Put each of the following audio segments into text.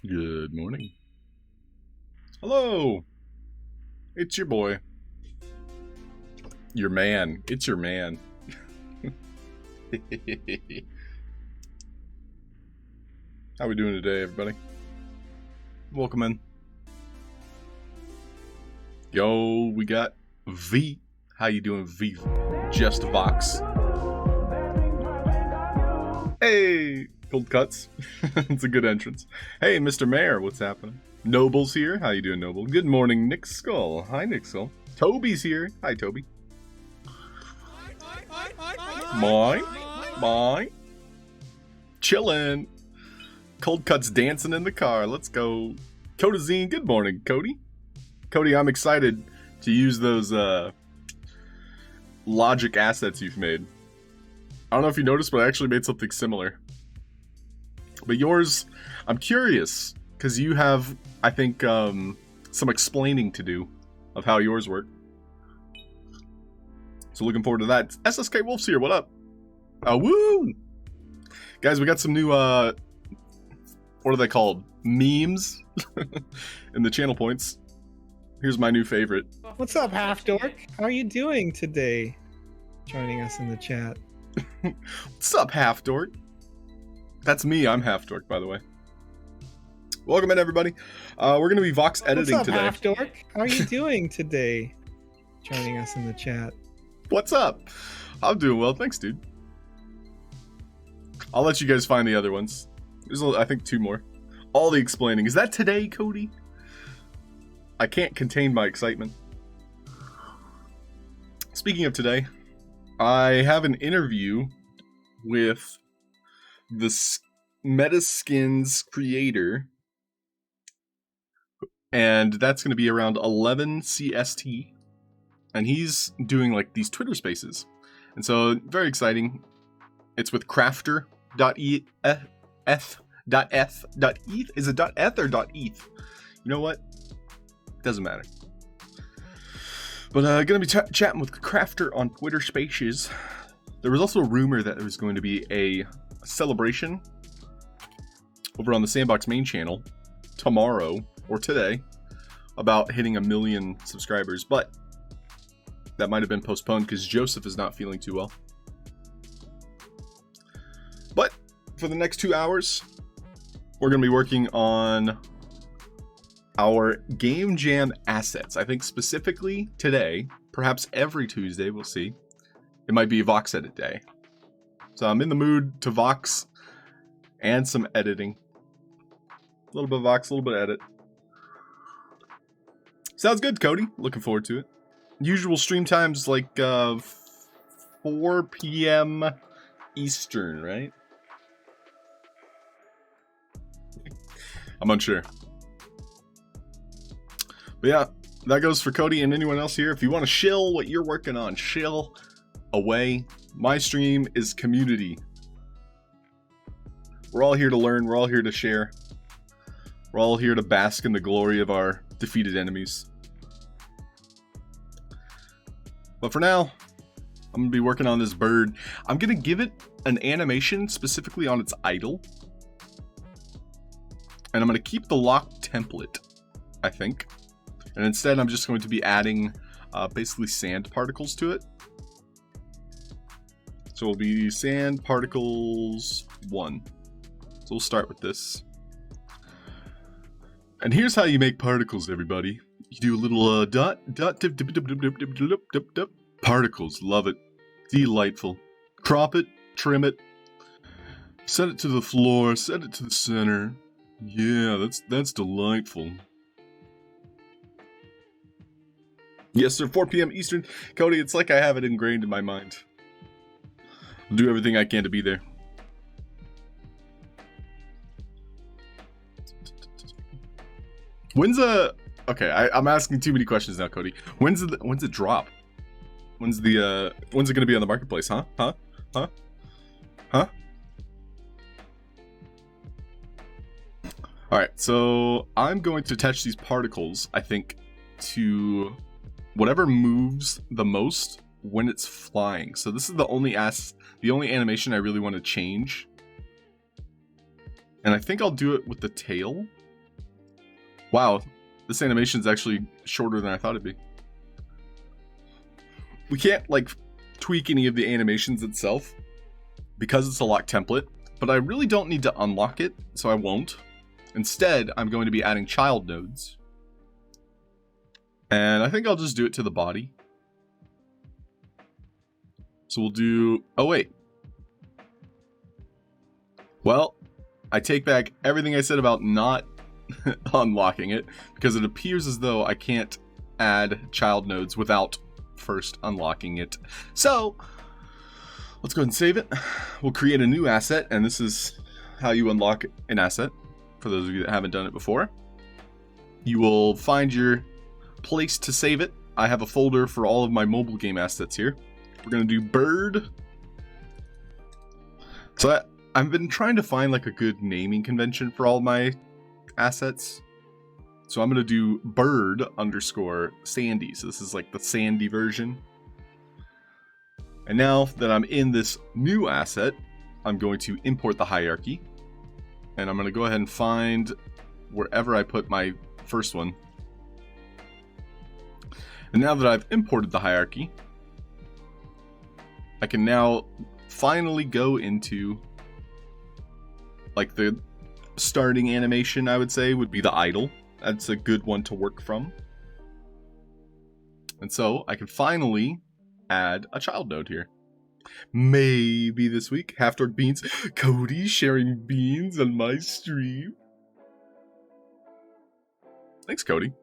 Good morning. Hello. It's your boy. Your man. It's your man. How we doing today, everybody? Welcome in. Yo, we got V. How you doing, V? Just a box. Hey, cold cuts. It's a good entrance. Hey, Mr. Mayor, what's happening? Noble's here. How you doing, Noble? Good morning, Nick Skull. Hi, Nick Skull. Toby's here. Hi, Toby. Mine. Chillin'. Cold cuts dancing in the car. Let's go. Codazine, good morning, Cody. Cody, I'm excited to use those logic assets you've made. I don't know if you noticed, but I actually made something similar. But yours, I'm curious, because you have, I think, some explaining to do of how yours work. So looking forward to that. SSK Wolf's here, what up? Woo! Guys, we got some new, what are they called? Memes in the channel points. Here's my new favorite. What's up, Halfd0rk? How are you doing today? Joining us in the chat. What's up, Halfd0rk? That's me, I'm Halfd0rk, by the way. Welcome in, everybody. We're going to be Vox editing today. What's up, Halfd0rk? How are you doing today? Joining us in the chat. What's up? I'm doing well, thanks, dude. I'll let you guys find the other ones. There's, I think, 2 more. All the explaining. Is that today, Cody? I can't contain my excitement. Speaking of today, I have an interview with the Metaskins creator, and that's going to be around 11 CST, and he's doing like these Twitter spaces, and so very exciting. It's with crafter.eth. Is it .eth or .eth? You know what? Doesn't matter. But gonna be chatting with Crafter on Twitter Spaces. There was also a rumor that there was going to be a celebration over on the Sandbox main channel tomorrow or today about hitting 1 million subscribers, but that might have been postponed because Joseph is not feeling too well. But for the next 2 hours, we're going to be working on our Game Jam assets. I think specifically today, perhaps every Tuesday, we'll see. It might be Vox Edit Day. So I'm in the mood to Vox and some editing. A little bit of Vox, a little bit of edit. Sounds good, Cody. Looking forward to it. Usual stream times like 4 p.m. Eastern, right? I'm unsure. But yeah, that goes for Cody and anyone else here. If you want to shill what you're working on, shill away. My stream is community. We're all here to learn. We're all here to share. We're all here to bask in the glory of our defeated enemies. But for now, I'm going to be working on this bird. I'm going to give it an animation specifically on its idle. And I'm going to keep the locked template, I think. And instead, I'm just going to be adding basically sand particles to it. So it'll be sand particles 1. So we'll start with this. And here's how you make particles, everybody. You do a little dot, dip, dip, dip, dip, dip, dip, dip, dip, dip. Particles, love it. Delightful. Crop it, trim it, set it to the floor, set it to the center. Yeah, that's delightful. Yes, sir, 4 p.m. Eastern. Cody, it's like I have it ingrained in my mind. I'll do everything I can to be there. When's okay, I'm asking too many questions now, Cody. When's it drop? When's it gonna be on the marketplace, huh? Alright, so I'm going to attach these particles, I think, to whatever moves the most when it's flying. So this is the only animation I really want to change. And I think I'll do it with the tail. Wow, this animation is actually shorter than I thought it'd be. We can't, like, tweak any of the animations itself because it's a locked template, but I really don't need to unlock it, so I won't. Instead, I'm going to be adding child nodes. And I think I'll just do it to the body. So we'll do... Oh, wait. Well, I take back everything I said about not unlocking it, because it appears as though I can't add child nodes without first unlocking it. So let's go ahead and save it. We'll create a new asset, and this is how you unlock an asset for those of you that haven't done it before. You will find your place to save it. I have a folder for all of my mobile game assets here. We're gonna do bird. So I've been trying to find like a good naming convention for all my assets. So I'm going to do bird underscore Sandy. So this is like the Sandy version. And now that I'm in this new asset, I'm going to import the hierarchy. And I'm going to go ahead and find wherever I put my first one. And now that I've imported the hierarchy, I can now finally go into like the starting animation, I would say, would be the idle. That's a good one to work from. And so I can finally add a child node here. Maybe this week. Halfd0rk beans. Cody sharing beans on my stream. Thanks, Cody.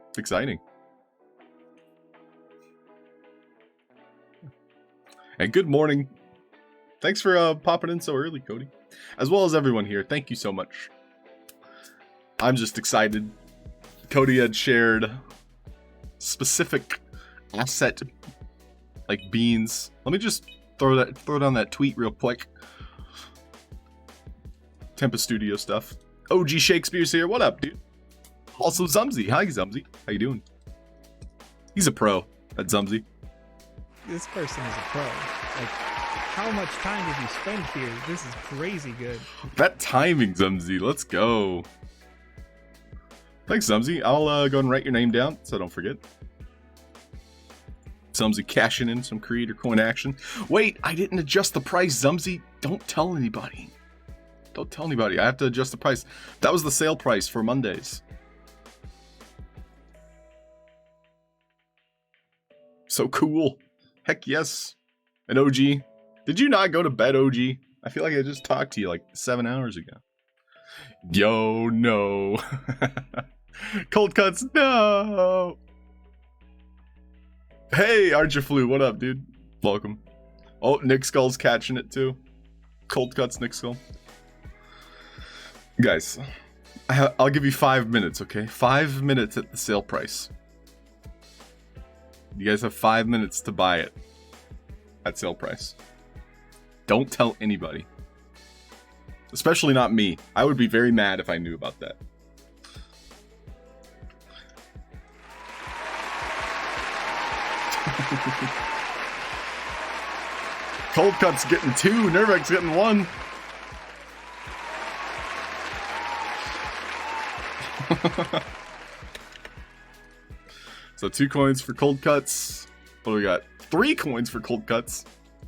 It's exciting. And good morning. Thanks for popping in so early, Cody. As well as everyone here. Thank you so much. I'm just excited. Cody had shared specific asset like beans. Let me just throw down that tweet real quick. Tempest Studio stuff. OG Shakespeare's here. What up, dude? Also Zumzy. Hi, Zumzy. How you doing? He's a pro at Zumzy. This person is a pro. Like, how much time did you spend here? This is crazy good. That timing, Zumzy. Let's go. Thanks, Zumzy. I'll go ahead and write your name down so I don't forget. Zumzy cashing in some creator coin action. Wait, I didn't adjust the price, Zumzy. Don't tell anybody. Don't tell anybody. I have to adjust the price. That was the sale price for Mondays. So cool. Heck yes. And OG. Did you not go to bed, OG? I feel like I just talked to you like 7 hours ago. Yo, no. Cold cuts, no. Hey, Archer Flu, what up, dude? Welcome. Oh, Nick Skull's catching it too. Cold cuts, Nick Skull. Guys, I'll give you 5 minutes, okay? 5 minutes at the sale price. You guys have 5 minutes to buy it at sale price. Don't tell anybody. Especially not me. I would be very mad if I knew about that. Cold Cut's getting 2, Nervek's getting 1. So 2 coins for Cold Cuts. What do we got? 3 coins for Cold Cuts.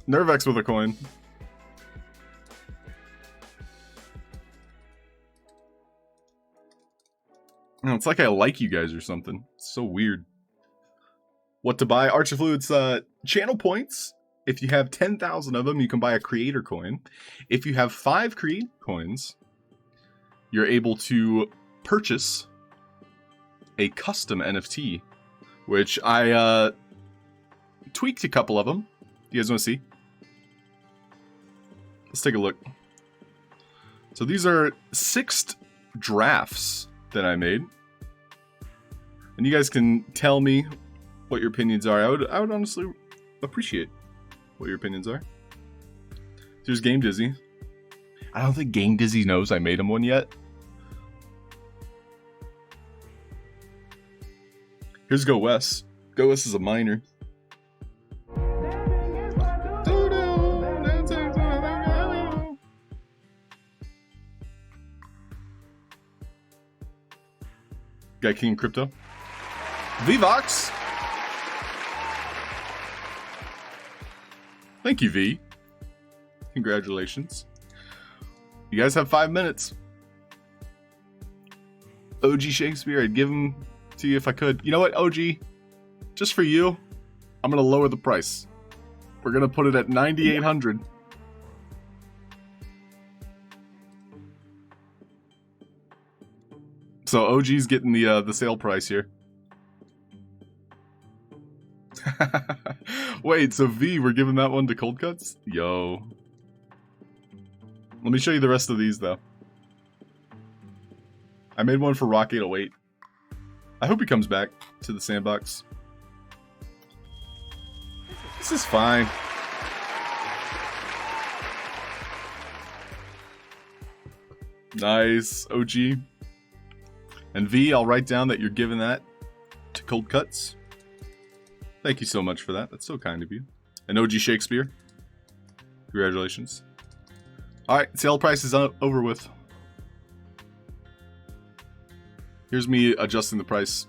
Nervex with a coin. Oh, it's like I like you guys or something. It's so weird. What to buy? Archifluid's channel points. If you have 10,000 of them, you can buy a creator coin. If you have 5 create coins, you're able to purchase a custom NFT, which I tweaked a couple of them. You guys want to see? Let's take a look. So these are 6 drafts that I made, and you guys can tell me what your opinions are. I would honestly appreciate what your opinions are. Here's Game Dizzy. I don't think Game Dizzy knows I made him one yet. Here's Go West. Go West is a minor. Got King Crypto. VVox. Thank you, V. Congratulations. You guys have 5 minutes. OG Shakespeare, I'd give him to you if I could. You know what, OG? Just for you, I'm going to lower the price. We're going to put it at 9,800. So OG's getting the sale price here. Wait, so V, we're giving that one to Cold Cuts? Yo. Let me show you the rest of these, though. I made one for Rock 808. I hope he comes back to the Sandbox. This is fine. Nice, OG. And V, I'll write down that you're giving that to Cold Cuts. Thank you so much for that. That's so kind of you. And OG Shakespeare. Congratulations. Alright, sale price is over with. Here's me adjusting the price.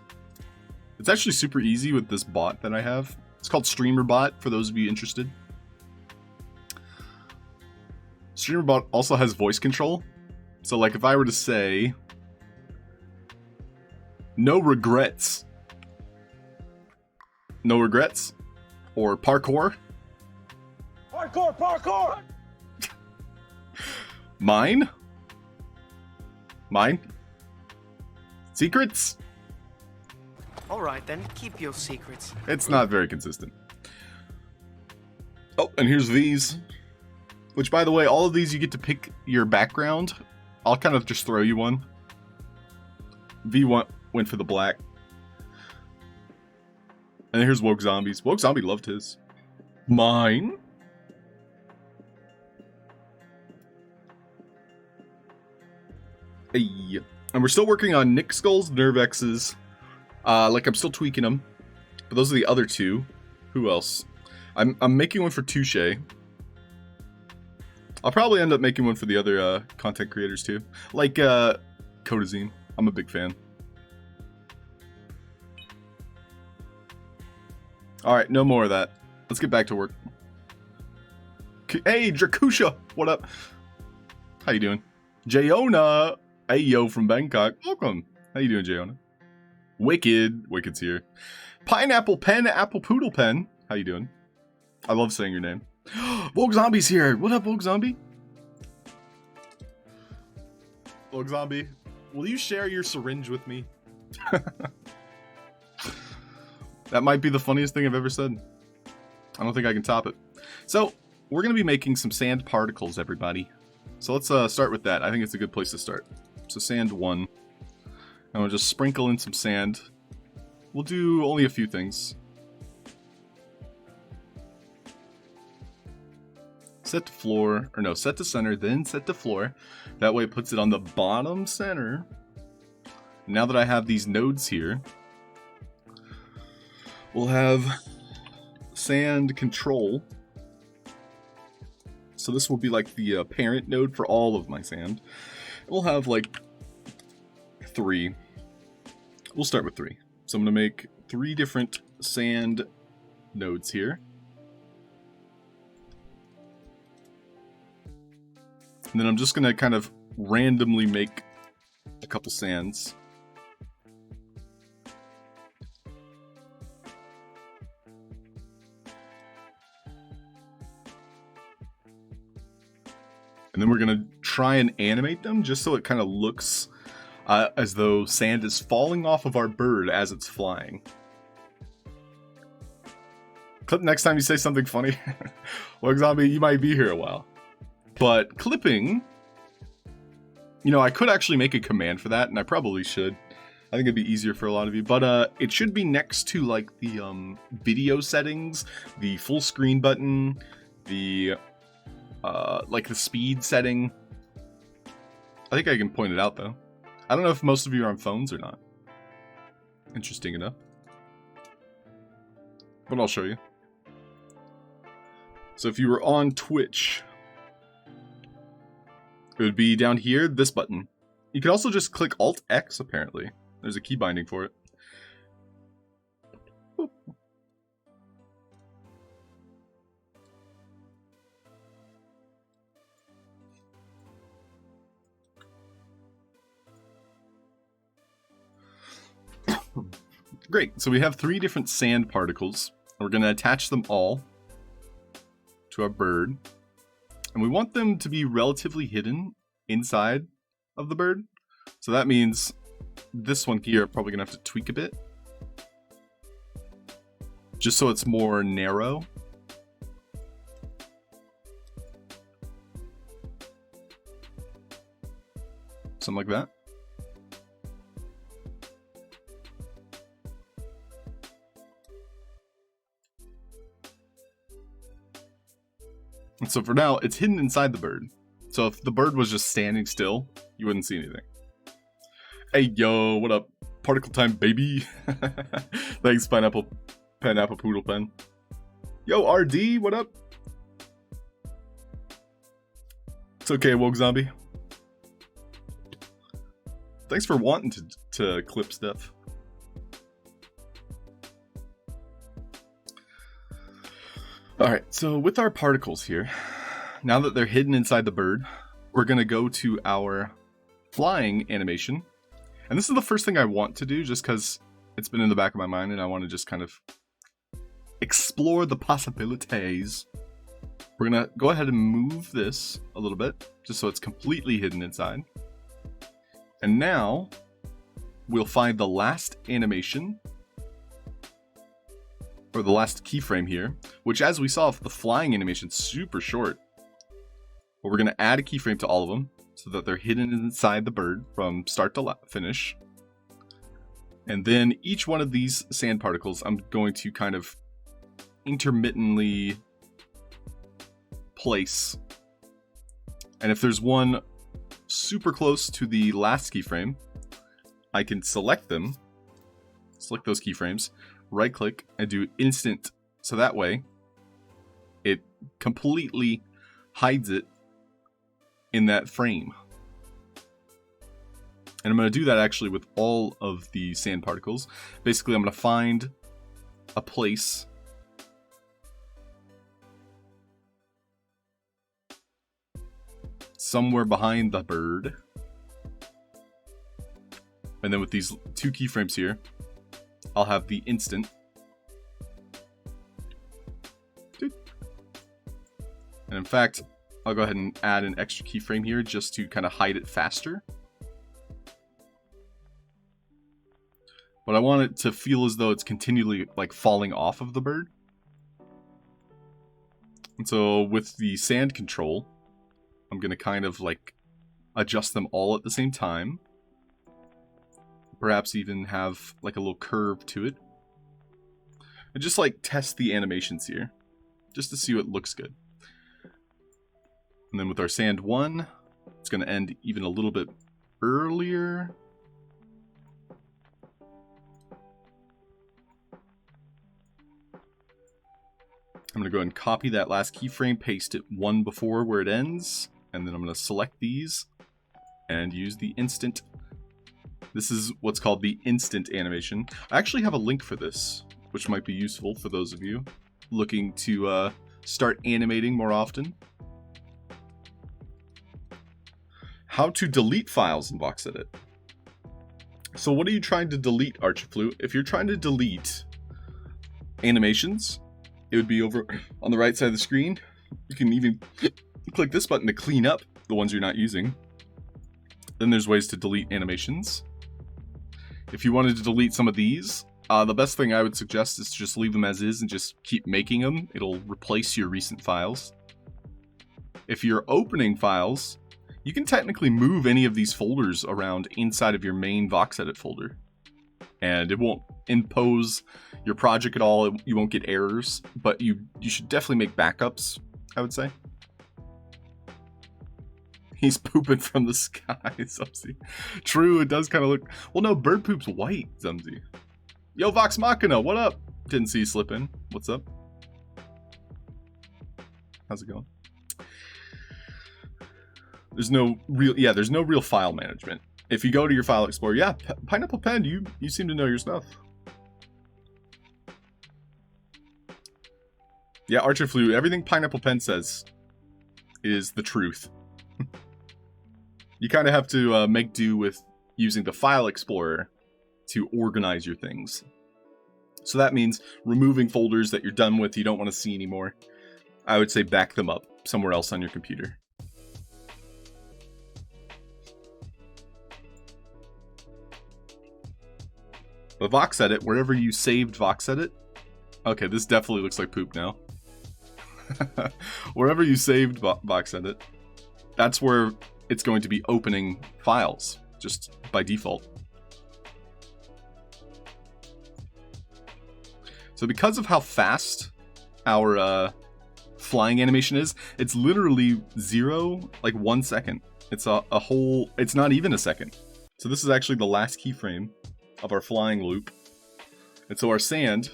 It's actually super easy with this bot that I have. It's called Streamer Bot, for those of you interested. Streamer Bot also has voice control. So like if I were to say, no regrets. No regrets? Or parkour? Parkour, parkour! Mine? Mine? Secrets? Alright then, keep your secrets. It's not very consistent. Oh, and here's these. Which, by the way, all of these you get to pick your background. I'll kind of just throw you one. V went for the black. And here's Woke Zombies. Woke Zombie loved his. Mine? Hey. And we're still working on Nick Skull's Nervex's. Like, I'm still tweaking them. But those are the other 2. Who else? I'm making one for Touche. I'll probably end up making one for the other content creators too. Like Codazine. I'm a big fan. Alright, no more of that. Let's get back to work. Hey, Drakusha! What up? How you doing? Jayona! Hey, yo, from Bangkok. Welcome. How you doing, Jayona? Wicked. Wicked's here. Pineapple Pen, Apple Poodle Pen. How you doing? I love saying your name. Vogue Zombie's here. What up, Vogue Zombie? Vogue Zombie, will you share your syringe with me? That might be the funniest thing I've ever said. I don't think I can top it. So, we're going to be making some sand particles, everybody. So let's start with that. I think it's a good place to start. So sand 1. And we'll just sprinkle in some sand. We'll do only a few things. Set to floor, or no, set to center, then set to floor. That way it puts it on the bottom center. Now that I have these nodes here, we'll have sand control. So this will be like the parent node for all of my sand. We'll have like 3. We'll start with 3. So I'm going to make 3 different sand nodes here. And then I'm just going to kind of randomly make a couple sands. And then we're going to try and animate them just so it kind of looks as though sand is falling off of our bird as it's flying. Clip next time you say something funny. Well, zombie, you might be here a while. But clipping, you know, I could actually make a command for that, and I probably should. I think it'd be easier for a lot of you. But it should be next to like the video settings, the full screen button, the like the speed setting. I think I can point it out though. I don't know if most of you are on phones or not. Interesting enough. But I'll show you. So if you were on Twitch, it would be down here, this button. You can also just click Alt-X, apparently. There's a key binding for it. Boop. Great, so we have 3 different sand particles. We're going to attach them all to our bird. And we want them to be relatively hidden inside of the bird. So that means this one here, probably going to have to tweak a bit. Just so it's more narrow. Something like that. And so for now, it's hidden inside the bird. So if the bird was just standing still, you wouldn't see anything. Hey, yo, what up? Particle time, baby. Thanks, Pineapple Poodle Pen. Yo, RD, what up? It's okay, Woke Zombie. Thanks for wanting to clip stuff. Alright, so with our particles here, now that they're hidden inside the bird, we're going to go to our flying animation. And this is the first thing I want to do just because it's been in the back of my mind and I want to just kind of explore the possibilities. We're going to go ahead and move this a little bit just so it's completely hidden inside. And now we'll find the last animation, or the last keyframe here, which as we saw, the flying animation is super short. But we're going to add a keyframe to all of them so that they're hidden inside the bird from start to finish. And then each one of these sand particles, I'm going to kind of intermittently place. And if there's one super close to the last keyframe, I can select them, select those keyframes, right click and do instant, so that way it completely hides it in that frame. And I'm going to do that actually with all of the sand particles. Basically, I'm going to find a place somewhere behind the bird. And then with these 2 keyframes here, I'll have the instant. And in fact, I'll go ahead and add an extra keyframe here just to kind of hide it faster. But I want it to feel as though it's continually like falling off of the bird. And so with the sand control, I'm going to kind of like adjust them all at the same time. Perhaps even have like a little curve to it. And just like test the animations here, just to see what looks good. And then with our sand 1, it's going to end even a little bit earlier. I'm going to go ahead and copy that last keyframe, paste it one before where it ends, and then I'm going to select these and use the instant. This is what's called the instant animation. I actually have a link for this, which might be useful for those of you looking to start animating more often. How to delete files in VoxEdit. So what are you trying to delete, Halfd0rk? If you're trying to delete animations, it would be over on the right side of the screen. You can even click this button to clean up the ones you're not using. Then there's ways to delete animations. If you wanted to delete some of these, the best thing I would suggest is to just leave them as is and just keep making them. It'll replace your recent files. If you're opening files, you can technically move any of these folders around inside of your main VoxEdit folder. And it won't impose your project at all. You won't get errors, but you should definitely make backups, I would say. He's pooping from the sky, Zumsy. True, it does kind of look... Well, no, bird poop's white, Zumsy. Yo, Vox Machina, what up? Didn't see you slip in. What's up? How's it going? There's no real file management. If you go to your file explorer, yeah, Pineapple Pen, you seem to know your stuff. Yeah, Halfd0rk, everything Pineapple Pen says is the truth. You kind of have to make do with using the file explorer to organize your things. So that means removing folders that you're done with, you don't want to see anymore. I would say back them up somewhere else on your computer. But VoxEdit, wherever you saved VoxEdit, okay, this definitely looks like poop now. Wherever you saved VoxEdit, that's where it's going to be opening files, just by default. So because of how fast our flying animation is, it's literally 1 second. It's a whole, it's not even a second. So this is actually the last keyframe of our flying loop. And so our sand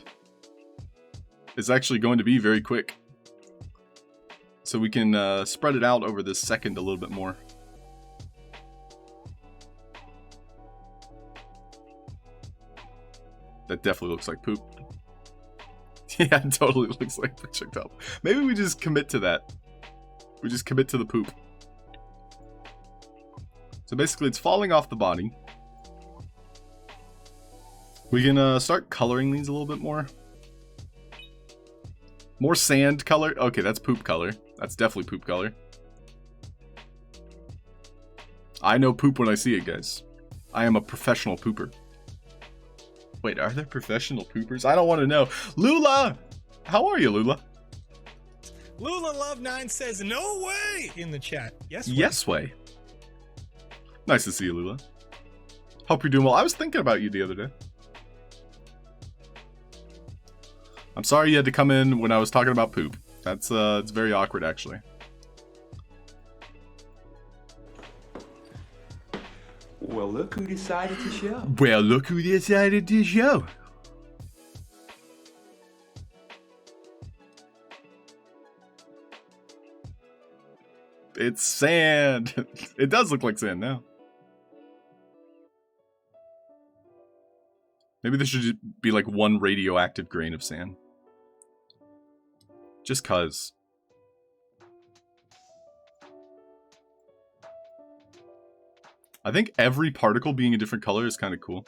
is actually going to be very quick. So we can spread it out over this second a little bit more. That definitely looks like poop. Yeah, it totally looks like projectile. Maybe we just commit to that. We just commit to the poop. So basically it's falling off the body. We can start coloring these a little bit more. More sand color. Okay, that's poop color. That's definitely poop color. I know poop when I see it, guys. I am a professional pooper. Wait, are there professional poopers? I don't want to know. Lula! How are you, Lula? Lula Love 9 says no way in the chat. Yes way. Yes way. Nice to see you, Lula. Hope you're doing well. I was thinking about you the other day. I'm sorry you had to come in when I was talking about poop. That's it's very awkward, actually. Well, look who decided to show. Well, look who decided to show. It's sand. It does look like sand now. Maybe there should be like one radioactive grain of sand. Just cuz. I think every particle being a different color is kind of cool.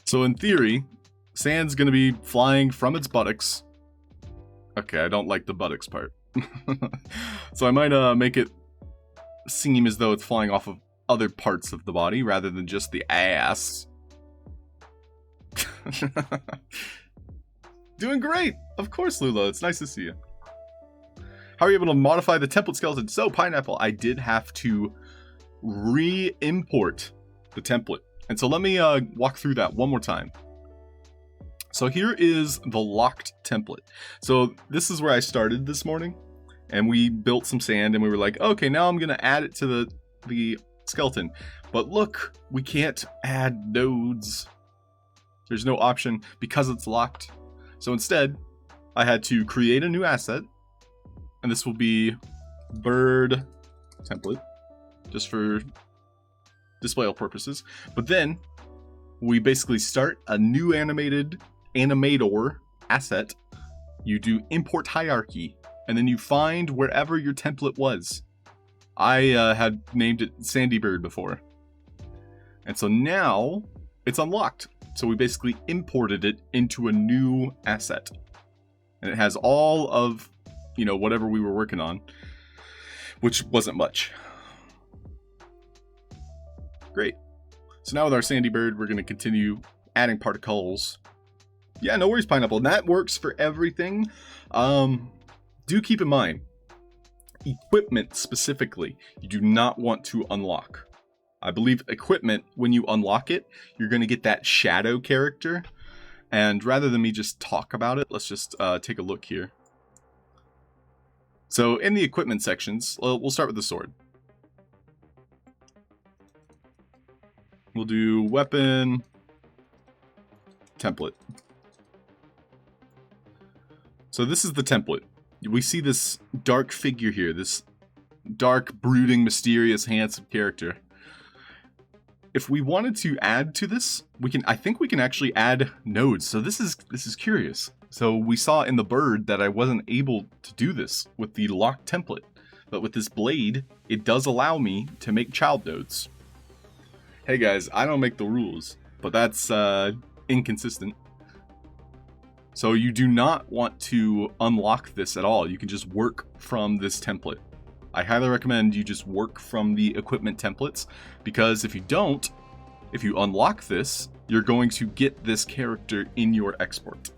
So in theory, sand's gonna be flying from its buttocks. Okay, I don't like the buttocks part. So I might make it seem as though it's flying off of other parts of the body rather than just the ass. Doing great! Of course, Lula. It's nice to see you. How are you able to modify the template skeleton? So, Pineapple, I did have to re-import the template. And so let me walk through that one more time. So here is the locked template. So this is where I started this morning. And we built some sand and we were like, okay, now I'm going to add it to the skeleton. But look, we can't add nodes. There's no option because it's locked. So instead, I had to create a new asset. And this will be bird template, just for display purposes. But then we basically start a new animator asset. You do import hierarchy, and then you find wherever your template was. I had named it Sandy Bird before. And so now it's unlocked. So we basically imported it into a new asset. And it has all of, whatever we were working on, which wasn't much. Great. So now with our Sandy Bird, we're going to continue adding particles. Yeah, no worries, Pineapple. And that works for everything. Do keep in mind, equipment specifically, you do not want to unlock. I believe equipment, when you unlock it, you're going to get that shadow character. And rather than me just talk about it, let's just take a look here. So in the equipment sections, we'll start with the sword. We'll do weapon, template. So this is the template. We see this dark figure here, this dark, brooding, mysterious, handsome character. If we wanted to add to this, I think we can actually add nodes. So this is curious. So we saw in the bird that I wasn't able to do this with the locked template. But with this blade, it does allow me to make child nodes. Hey guys, I don't make the rules, but that's inconsistent. So you do not want to unlock this at all. You can just work from this template. I highly recommend you just work from the equipment templates, because if you don't, if you unlock this, you're going to get this character in your export.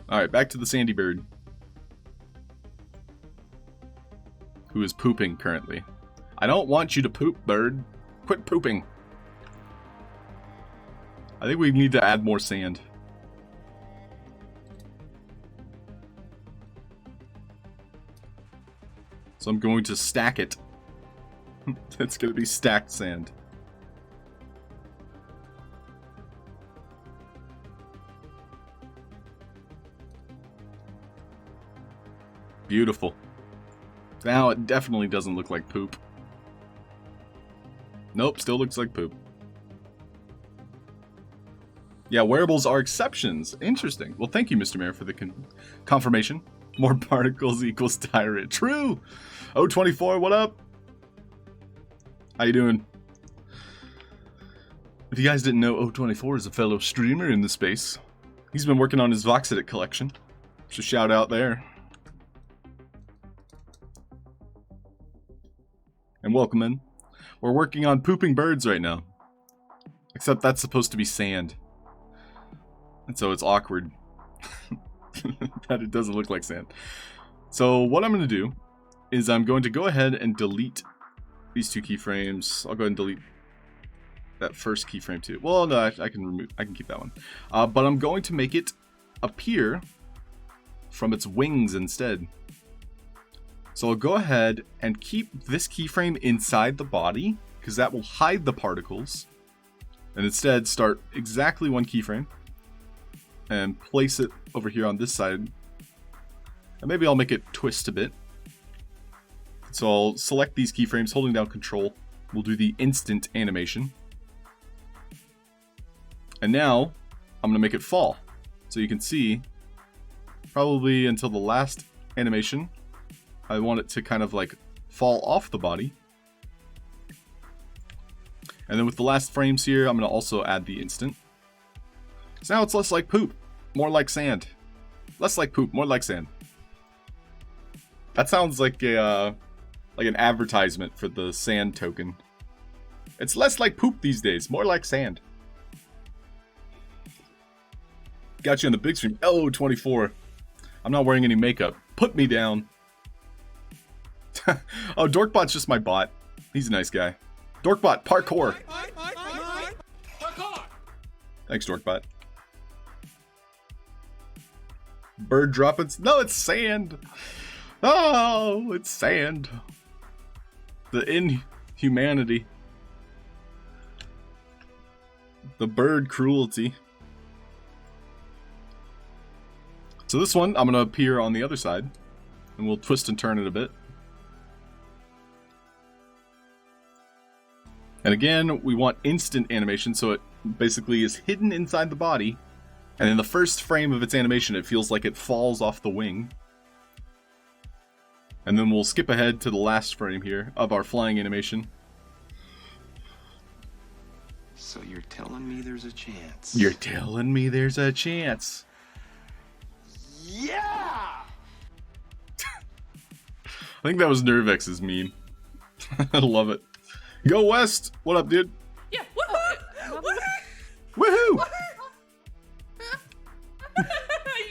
Alright, back to the Sandy Bird, who is pooping currently. I don't want you to poop, bird. Quit pooping. I think we need to add more sand. So I'm going to stack it. It's going to be stacked sand. Beautiful. Now it definitely doesn't look like poop. Nope, still looks like poop. Yeah, wearables are exceptions. Interesting. Well, thank you, Mr. Mayor, for the confirmation. More particles equals diarrhea. True! 024, what up? How you doing? If you guys didn't know, 024 is a fellow streamer in the space. He's been working on his Voxedit collection. So shout out there. And welcome in. We're working on pooping birds right now. Except that's supposed to be sand. And so it's awkward that it doesn't look like sand. So what I'm going to do is I'm going to go ahead and delete these two keyframes. I'll go ahead and delete that first keyframe too. Well, no, I can keep that one. But I'm going to make it appear from its wings instead. So I'll go ahead and keep this keyframe inside the body, because that will hide the particles. And instead start exactly one keyframe and place it over here on this side. And maybe I'll make it twist a bit. So I'll select these keyframes, holding down Control. We'll do the instant animation. And now I'm going to make it fall. So you can see, probably until the last animation, I want it to kind of like fall off the body. And then with the last frames here, I'm going to also add the instant. So now it's less like poop, more like sand. Less like poop, more like sand. That sounds like a like an advertisement for the sand token. It's less like poop these days, more like sand. Got you on the big screen. Oh, 24. I'm not wearing any makeup. Put me down. Oh, Dorkbot's just my bot. He's a nice guy. Dorkbot, parkour. Thanks, Dorkbot. Bird droppings. No, it's sand. Oh, it's sand. The inhumanity. The bird cruelty. So this one, I'm going to appear on the other side. And we'll twist and turn it a bit. And again, we want instant animation, so it basically is hidden inside the body. And in the first frame of its animation, it feels like it falls off the wing. And then we'll skip ahead to the last frame here of our flying animation. So you're telling me there's a chance? You're telling me there's a chance. Yeah! I think that was Nervex's meme. I love it. Go West! What up, dude? Yeah. Woohoo! Woohoo! Are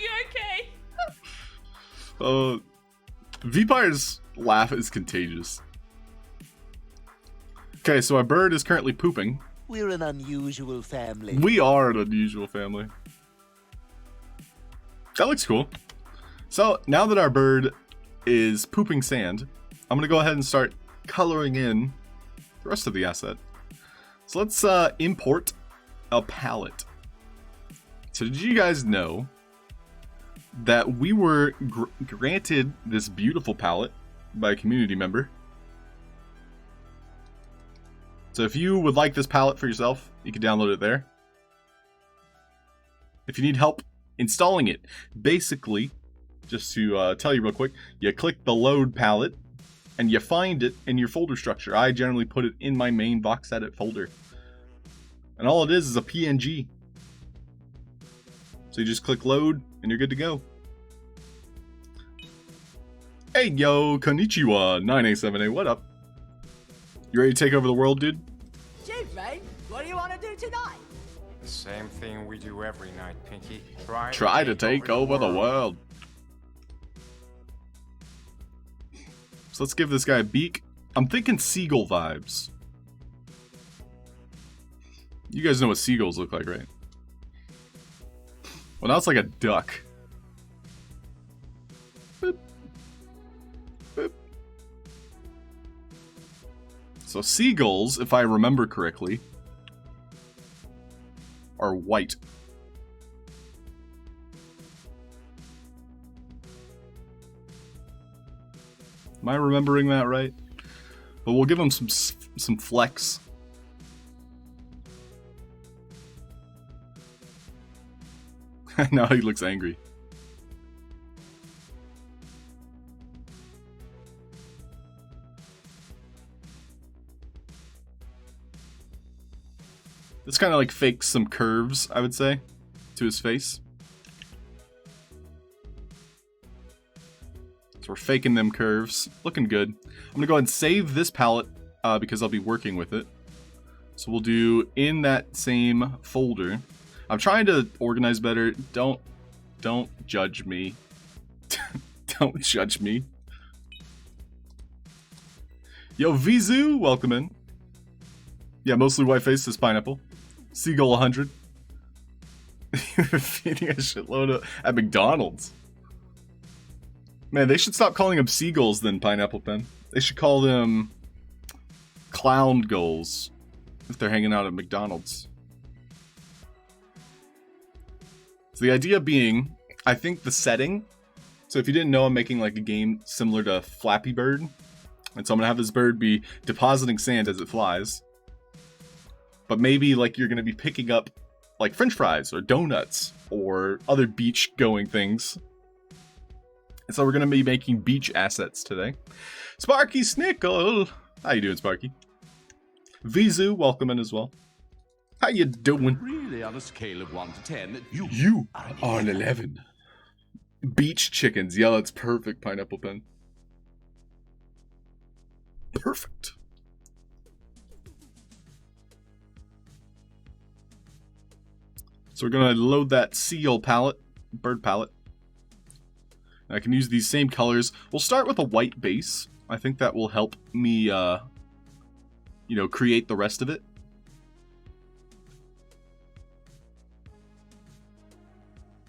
you okay? Vpire's laugh is contagious. Okay, so our bird is currently pooping. We're an unusual family. We are an unusual family. That looks cool. So, now that our bird is pooping sand, I'm gonna go ahead and start coloring in the rest of the asset. So let's import a palette. So did you guys know that we were granted this beautiful palette by a community member? So if you would like this palette for yourself, you can download it there. If you need help installing it, basically, just to tell you real quick, you click the load palette and you find it in your folder structure. I generally put it in my main Vox Edit folder. And all it is a PNG. So you just click load and you're good to go. Hey yo, konnichiwa, 9A7A, what up? You ready to take over the world, dude? Chief, mate, what do you want to do tonight? The same thing we do every night, Pinky. Try to take over the world. So let's give this guy a beak. I'm thinking seagull vibes. You guys know what seagulls look like, right? Well, now it's like a duck. Boop. Boop. So seagulls, if I remember correctly, are white. Am I remembering that right? But we'll give him some flex. Now he looks angry. This kind of like fakes some curves, I would say, to his face. So we're faking them curves. Looking good. I'm gonna go ahead and save this palette because I'll be working with it. So we'll do in that same folder. I'm trying to organize better. Don't judge me. Don't judge me. Yo, Vizu, welcome in. Yeah, mostly white face is pineapple. Seagull 100. Feeding a shitload at McDonald's. Man, they should stop calling them seagulls then, Pineapple Pen. They should call them clown gulls if they're hanging out at McDonald's. So the idea being, I think the setting, so if you didn't know, I'm making like a game similar to Flappy Bird. And so I'm gonna have this bird be depositing sand as it flies. But maybe like you're gonna be picking up like French fries or donuts or other beach going things. And so we're gonna be making beach assets today. Sparky Snickle! How you doing, Sparky? Vizu, welcome in as well. How you doing? Really, on a scale of 1 to 10, You are an 11. Beach chickens. Yeah, that's perfect, Pineapple Pen. Perfect. So we're going to load that seal palette, bird palette. I can use these same colors. We'll start with a white base. I think that will help me, you know, create the rest of it.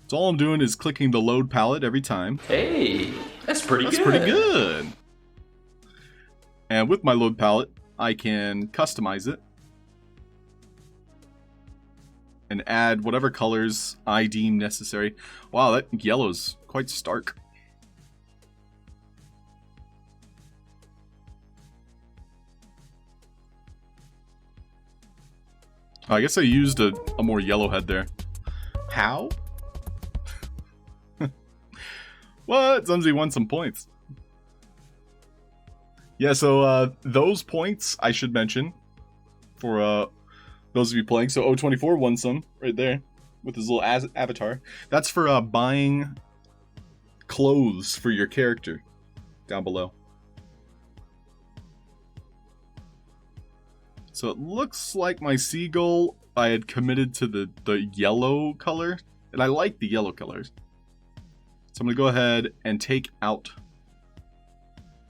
So all I'm doing is clicking the load palette every time. Hey, that's pretty good. That's pretty good. And with my load palette, I can customize it and add whatever colors I deem necessary. Wow, that yellow's quite stark. I guess I used a more yellow head there. How? What? Zumzy won some points. Yeah, so those points I should mention for those of you playing. So O24 won some right there with his little avatar. That's for buying clothes for your character down below. So it looks like my seagull I had committed to the yellow color, and I like the yellow colors. So I'm going to go ahead and take out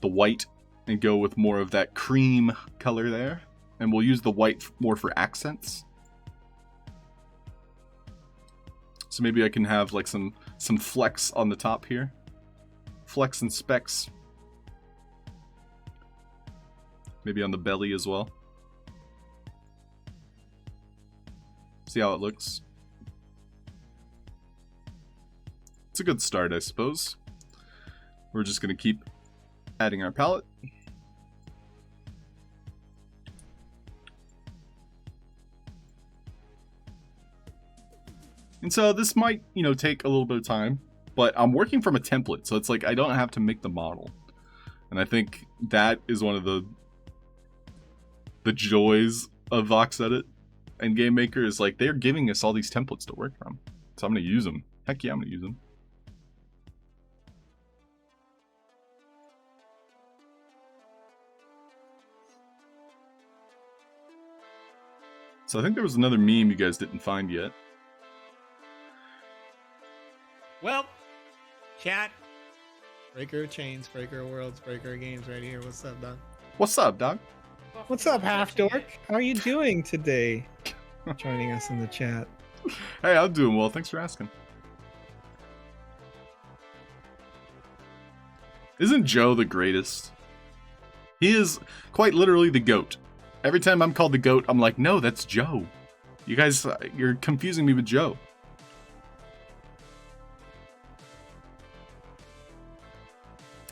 the white and go with more of that cream color there. And we'll use the white more for accents. So maybe I can have like some flecks on the top here. Flecks and specks. Maybe on the belly as well. See how it looks. It's a good start, I suppose. We're just going to keep adding our palette. And so this might, you know, take a little bit of time, but I'm working from a template, so it's like I don't have to make the model. And I think that is one of the joys of Vox Edit and Game Maker is like they're giving us all these templates to work from. So I'm going to use them. Heck yeah, I'm going to use them. So I think there was another meme you guys didn't find yet. Well, chat. Breaker of Chains, Breaker of Worlds, Breaker of Games right here. What's up, dog? What's up, dog? What's up, Halfd0rk? How are you doing today? Joining us in the chat. Hey, I'm doing well. Thanks for asking. Isn't Joe the greatest? He is quite literally the GOAT. Every time I'm called the GOAT, I'm like, no, that's Joe. You guys, you're confusing me with Joe.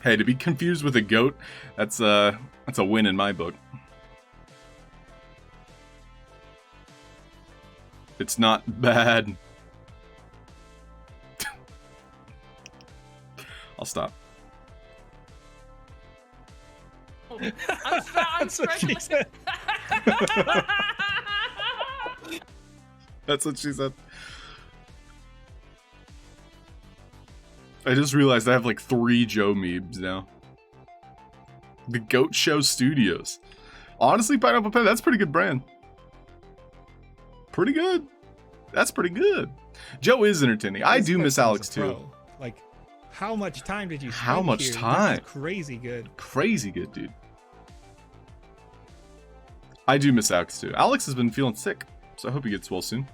Hey, to be confused with a GOAT, that's a win in my book. It's not bad. I'll stop. That's what she said. That's what she said. I just realized I have like 3 Joe memes now. The Goat Show Studios. Honestly, Pineapple Pen, that's a pretty good brand. Pretty good. That's pretty good. Joe is entertaining. I do miss Alex too. Like, how much time did you spend How much here? time? This is crazy good. Crazy good, dude. I do miss Alex too. Alex has been feeling sick, so I hope he gets well soon.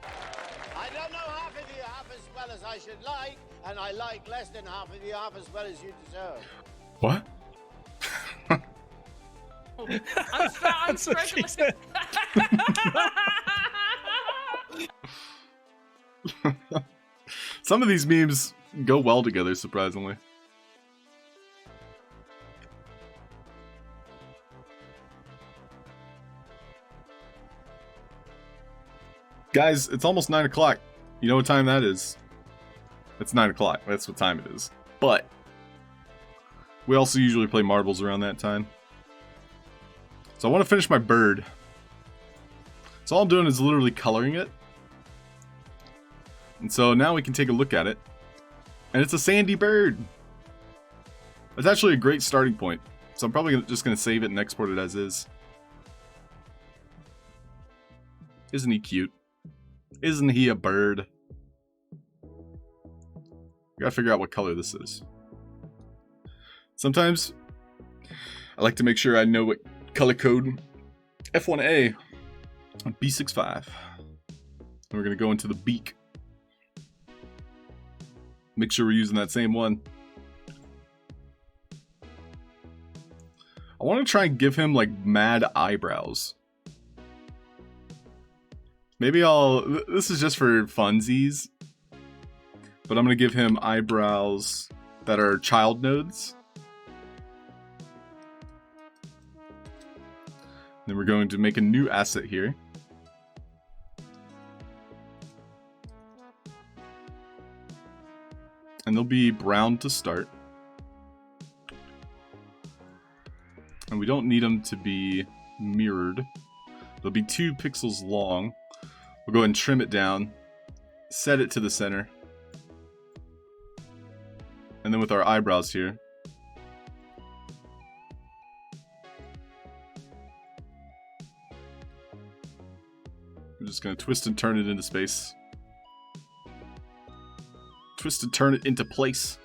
I don't know half of you half as well as I should like, and I like less than half of you half as well as you deserve. What? That's what she said. Some of these memes go well together, surprisingly. Guys, it's almost 9 o'clock. You know what time that is? It's 9 o'clock. That's what time it is. But we also usually play marbles around that time. So I want to finish my bird. So all I'm doing is literally coloring it. And so now we can take a look at it. And it's a sandy bird. It's actually a great starting point. So I'm probably just going to save it and export it as is. Isn't he cute? Isn't he a bird? Gotta figure out what color this is. Sometimes I like to make sure I know what color code F1A on B65. And we're gonna go into the beak. Make sure we're using that same one. I want to try and give him like mad eyebrows. Maybe this is just for funsies. But I'm going to give him eyebrows that are child nodes. Then we're going to make a new asset here. And they'll be brown to start. And we don't need them to be mirrored. They'll be 2 pixels long. We'll go ahead and trim it down. Set it to the center. And then with our eyebrows here. We're just going to twist and turn it into space. Twist and turn it into place.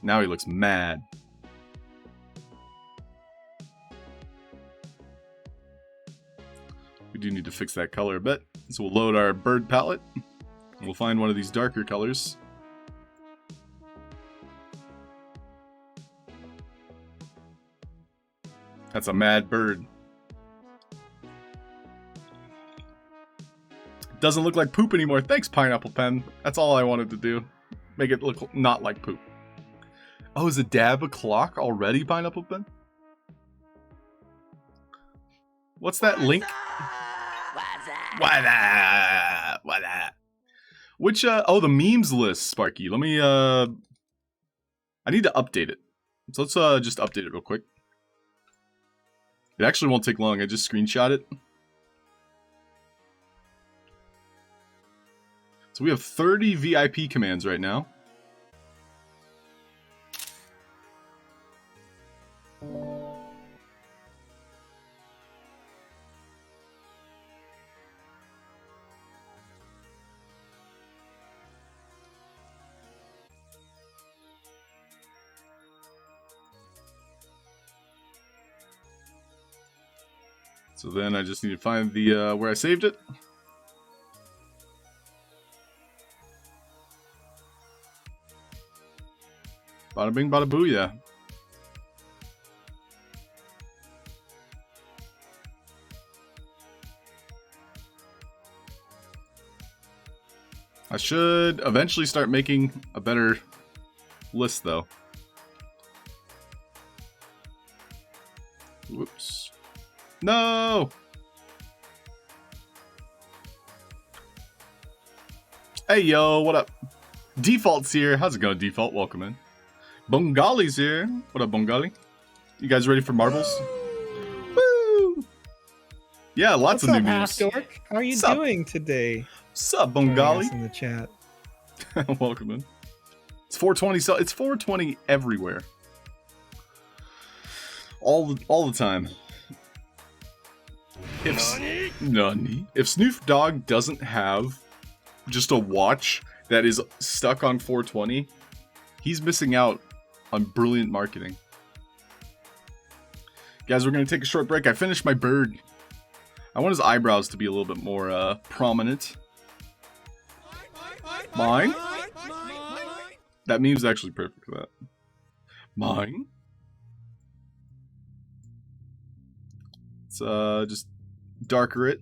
Now he looks mad. We do need to fix that color a bit. So we'll load our bird palette. We'll find one of these darker colors. That's a mad bird. Doesn't look like poop anymore. Thanks, Pineapple Pen. That's all I wanted to do. Make it look not like poop. Oh, is a dab a clock already, Pineapple Pen? What's that link? Why that? Why that? Which, oh, the memes list, Sparky. Let me, I need to update it. So let's, just update it real quick. It actually won't take long. I just screenshot it. So we have 30 VIP commands right now. So then I just need to find the where I saved it. Bada bing, bada booyah. I should eventually start making a better list, though. Whoops. No! Hey, yo, what up? Default's here. How's it going, Default? Welcome in. Bongali's here. What up, Bongali? You guys ready for marbles? Woo! Yeah, lots of new news. Halfd0rk? How are you doing today? Sup, Bongali? In the chat. Welcome in. It's 420. So it's 420 everywhere. All the time. If Snoop Dogg doesn't have just a watch that is stuck on 420, he's missing out on brilliant marketing. Guys, we're going to take a short break. I finished my bird. I want his eyebrows to be a little bit more prominent. Mine? That meme's actually perfect for that. Mine? Let's just darker it.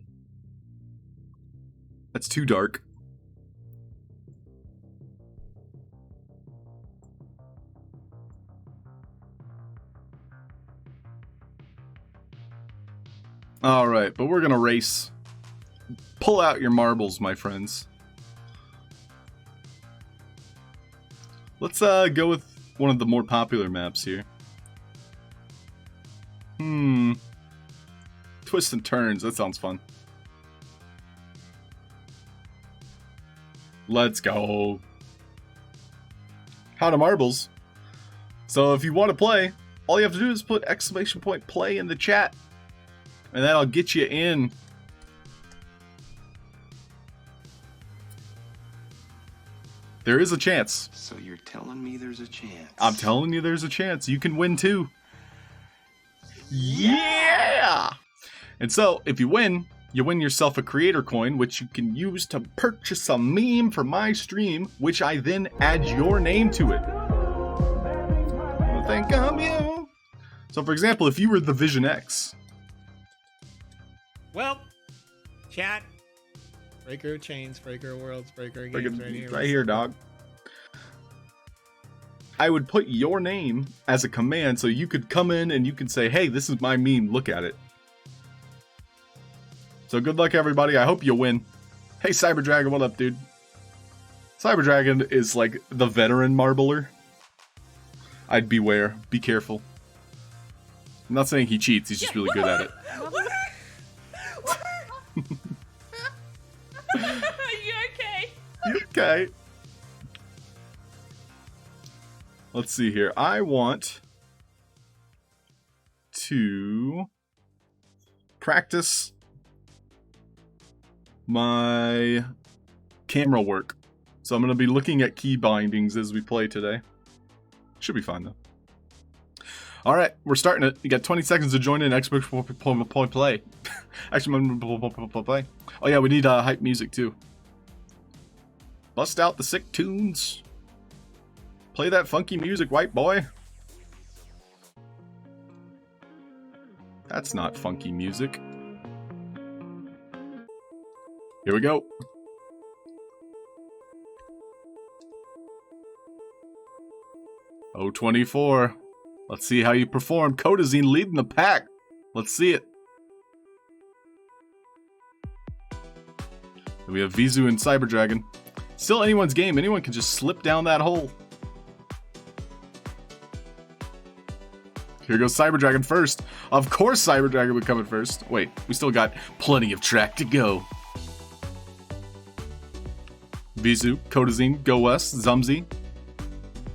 That's too dark. Alright, but we're gonna race. Pull out your marbles, my friends. Let's go with one of the more popular maps here. Twists and turns, that sounds fun. Let's go. How to Marbles. So if you want to play, all you have to do is put !play in the chat, and that'll get you in. There is a chance. So you're telling me there's a chance? I'm telling you there's a chance. You can win too. Yeah! And so, if you win yourself a creator coin, which you can use to purchase a meme for my stream, which I then add your name to it. Well, think of you. So, for example, if you were the Vision X. Well, chat. Breaker chains, breaker worlds, breaker games right here. Right here, dog. I would put your name as a command so you could come in and you could say, hey, this is my meme, look at it. So good luck, everybody. I hope you win. Hey, Cyber Dragon, what up, dude? Cyber Dragon is like the veteran marbler. I'd beware. Be careful. I'm not saying he cheats, he's just really good at it. Are you okay? You okay? Let's see here. I want to practice my camera work. So I'm going to be looking at key bindings as we play today. Should be fine though. Alright, we're starting it. You got 20 seconds to join in Xbox play. Actually, play. Oh yeah, we need hype music too. Bust out the sick tunes. Play that funky music, white boy. That's not funky music. Here we go. O24. Let's see how you perform. Codazine leading the pack. Let's see it. We have Vizu and Cyber Dragon. Still anyone's game. Anyone can just slip down that hole. Here goes Cyber Dragon first. Of course Cyber Dragon would come in first. Wait, we still got plenty of track to go. Vizu, Codazine, Go West, Zumzi,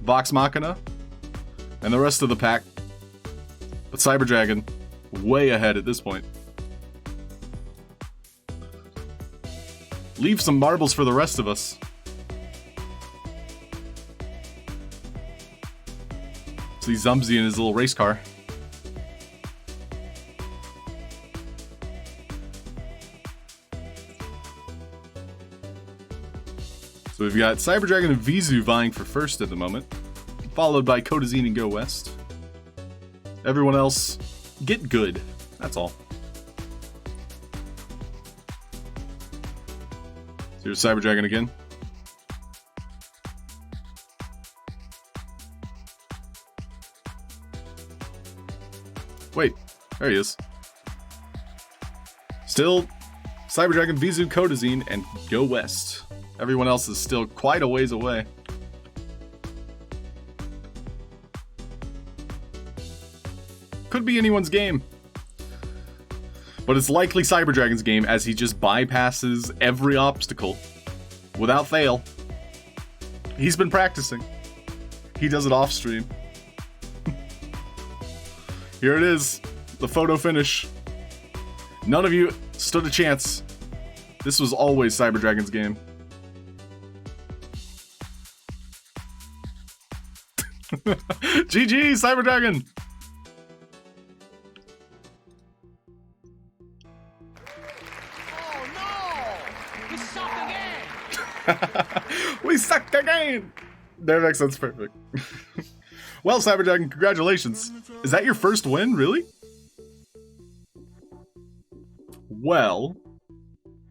Vox Machina, and the rest of the pack. But Cyber Dragon, way ahead at this point. Leave some marbles for the rest of us. See Zumzi in his little race car. So we've got Cyber Dragon and Vizu vying for first at the moment, followed by Codazine and Go West. Everyone else, get good. That's all. So here's Cyber Dragon again. Wait, there he is. Still, Cyber Dragon, Vizu, Codazine, and Go West. Everyone else is still quite a ways away. Could be anyone's game. But it's likely Cyber Dragon's game as he just bypasses every obstacle without fail. He's been practicing. He does it off stream. Here it is, the photo finish. None of you stood a chance. This was always Cyber Dragon's game. GG, Cyber Dragon! We sucked again! We sucked again! That makes sense perfect. Well, Cyber Dragon, congratulations. Is that your first win, really? Well,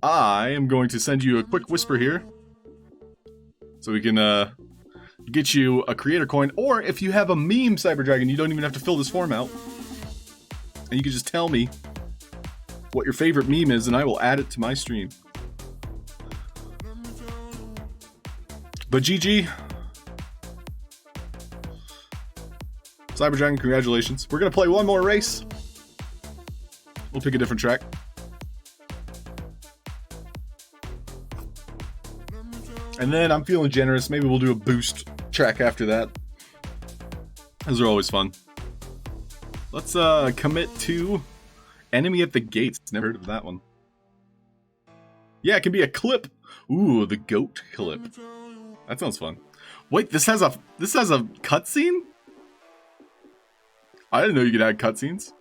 I am going to send you a quick whisper here. So we can get you a creator coin. Or if you have a meme, Cyber Dragon, you don't even have to fill this form out. And you can just tell me what your favorite meme is and I will add it to my stream. But GG. Cyber Dragon, congratulations. We're gonna play one more race. We'll pick a different track. And then I'm feeling generous. Maybe we'll do a boost talk track after that. Those are always fun. Let's commit to Enemy at the Gates. Never heard of that one. Yeah, it can be a clip. Ooh, the goat clip. That sounds fun. Wait, this has a cutscene? I didn't know you could add cutscenes.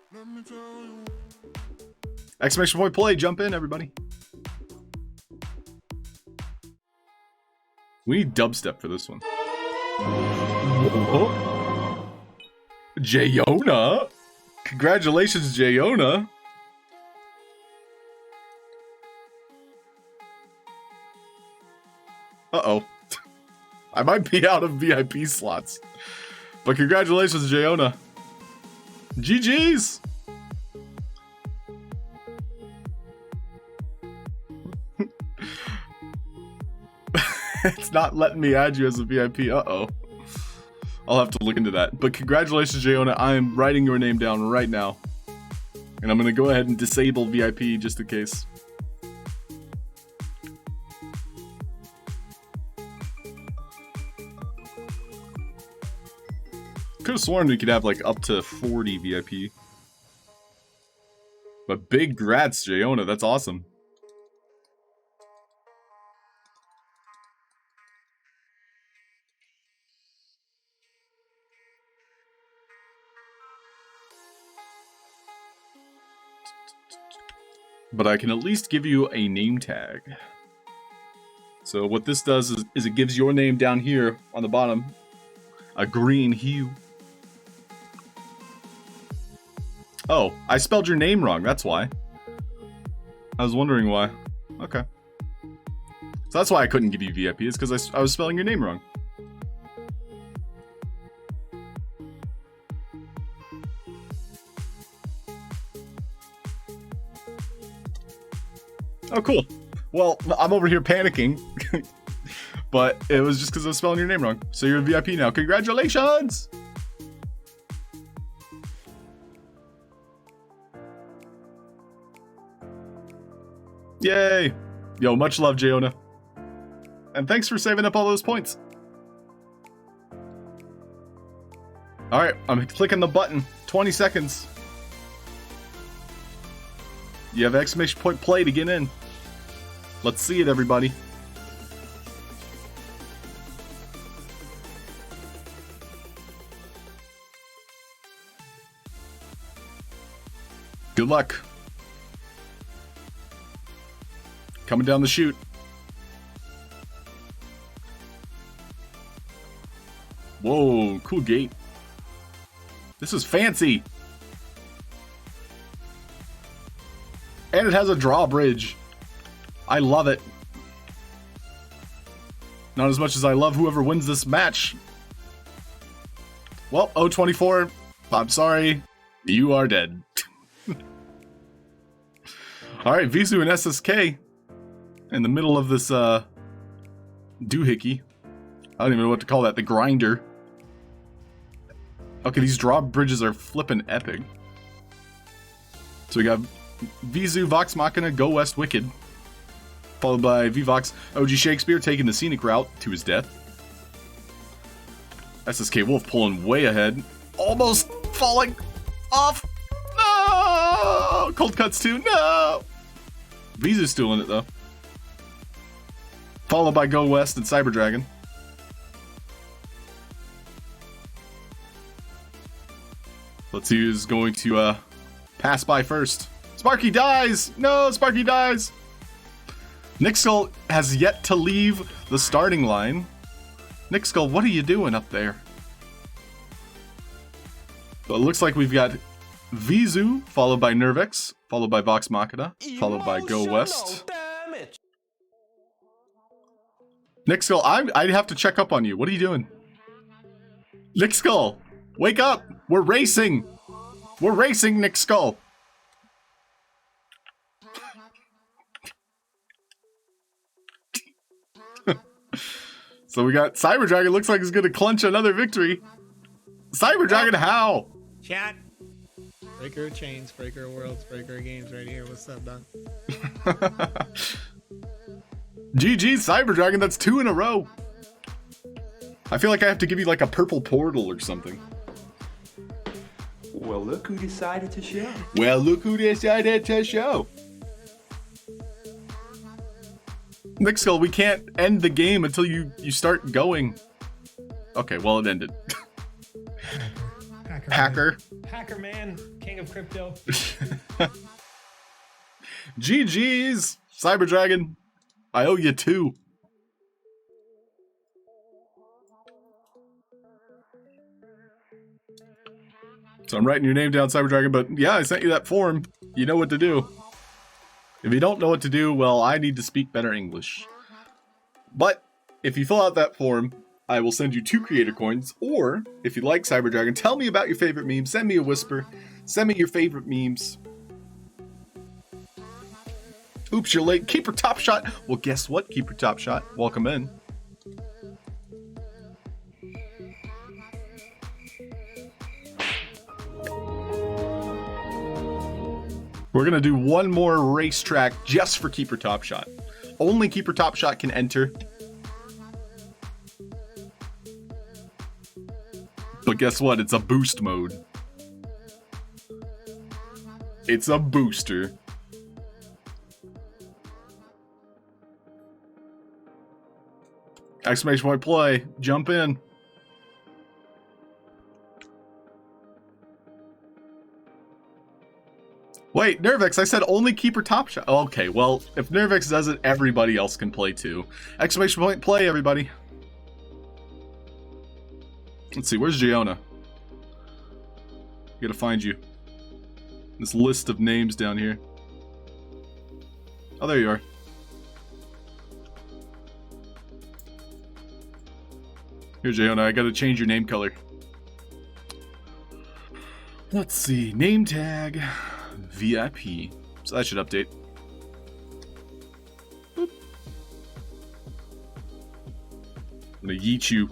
Exclamation point play, jump in, everybody. We need dubstep for this one. Oh. Jayona? Congratulations, Jayona. Uh-oh. I might be out of VIP slots. But congratulations, Jayona. GG's! It's not letting me add you as a VIP. Uh-oh. I'll have to look into that. But congratulations, Jayona. I am writing your name down right now. And I'm going to go ahead and disable VIP just in case. Could have sworn we could have like up to 40 VIP. But big grats, Jayona. That's awesome. But I can at least give you a name tag. So what this does is it gives your name down here on the bottom a green hue. Oh, I spelled your name wrong, that's why. I was wondering why. Okay. So that's why I couldn't give you VIP, is because I was spelling your name wrong. Oh, cool. Well, I'm over here panicking. But it was just because I was spelling your name wrong. So you're a VIP now. Congratulations! Yay! Yo, much love, Jayona. And thanks for saving up all those points. Alright, I'm clicking the button. 20 seconds. You have exclamation point play to get in. Let's see it, everybody. Good luck. Coming down the chute. Whoa, cool gate. This is fancy. And it has a drawbridge. I love it. Not as much as I love whoever wins this match. Well, 024, I'm sorry. You are dead. Alright, Vizu and SSK in the middle of this doohickey. I don't even know what to call that. The grinder. Okay, these drawbridges are flippin' epic. So we got Vizu, Vox Machina, Go West, Wicked. Followed by Vvox, OG Shakespeare taking the scenic route to his death. SSK Wolf pulling way ahead. Almost falling off. No! Cold Cuts 2, no! Vizu's still in it though. Followed by Go West and Cyber Dragon. Let's see who's going to pass by first. Sparky dies! No, Sparky dies! Nixkull has yet to leave the starting line. Nixkull, what are you doing up there? So it looks like we've got Vizu, followed by Nervex, followed by Vox Machina, followed by Go West. Nixkull, I'd have to check up on you. What are you doing? Nixkull, wake up! We're racing! We're racing, Nixkull! So we got Cyber Dragon. Looks like he's gonna clinch another victory. Cyber Dragon, how? Chat. Breaker Chains, Breaker Worlds, Breaker Games right here. What's up, Don? GG, Cyber Dragon. That's 2 in a row. I feel like I have to give you like a purple portal or something. Well, look who decided to show. Well, look who decided to show. Nick Skull, we can't end the game until you start going. Okay, well, it ended. Hacker. Hacker man, king of crypto. GG's, Cyber Dragon. I owe you 2. So I'm writing your name down, Cyber Dragon, but yeah, I sent you that form. You know what to do. If you don't know what to do, well, I need to speak better English. But if you fill out that form, I will send you 2 creator coins, or if you like Cyber Dragon, tell me about your favorite memes, send me a whisper, send me your favorite memes. Oops, you're late. Keeper Top Shot. Well, guess what, Keeper Top Shot? Welcome in. We're gonna do one more racetrack just for Keeper Top Shot. Only Keeper Top Shot can enter. But guess what? It's a boost mode. It's a booster. Exclamation point play. Jump in. Wait, Nervex, I said only Keeper Top Shot. Okay, well, if Nervex does it, everybody else can play too. Exclamation point play, everybody. Let's see, where's Giona? Gotta find you. This list of names down here. Oh, there you are. Here, Giona, I gotta change your name color. Let's see, name tag, VIP. So that should update. Boop. I'm gonna yeet you.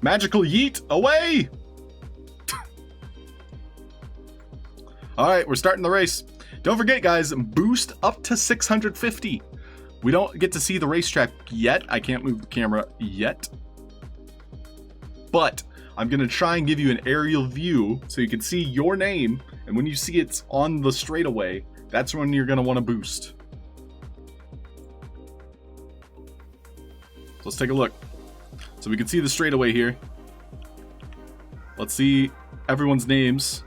Magical yeet, away! Alright, we're starting the race. Don't forget, guys, boost up to 650. We don't get to see the racetrack yet. I can't move the camera yet. But I'm going to try and give you an aerial view so you can see your name. And when you see it's on the straightaway, that's when you're going to want to boost. So let's take a look. So we can see the straightaway here. Let's see everyone's names.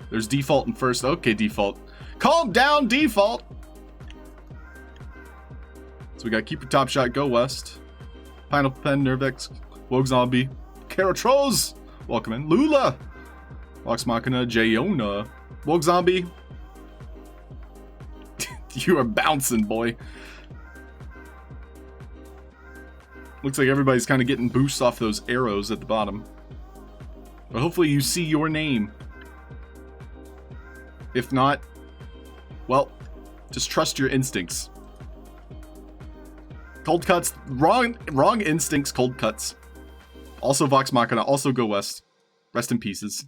There's Default in first. Okay, Default. Calm down, Default! So we got Keeper Top Shot, Go West. Pineapple Pen, Nervex, Wogue Zombie, Karatroz, welcome in. Lula, Vox Machina, Jayona, Wogue Zombie. You are bouncing, boy. Looks like everybody's kind of getting boosts off those arrows at the bottom. But hopefully you see your name. If not, well, just trust your instincts. Cold cuts, wrong instincts, cold cuts. Also Vox Machina, also Go West. Rest in pieces.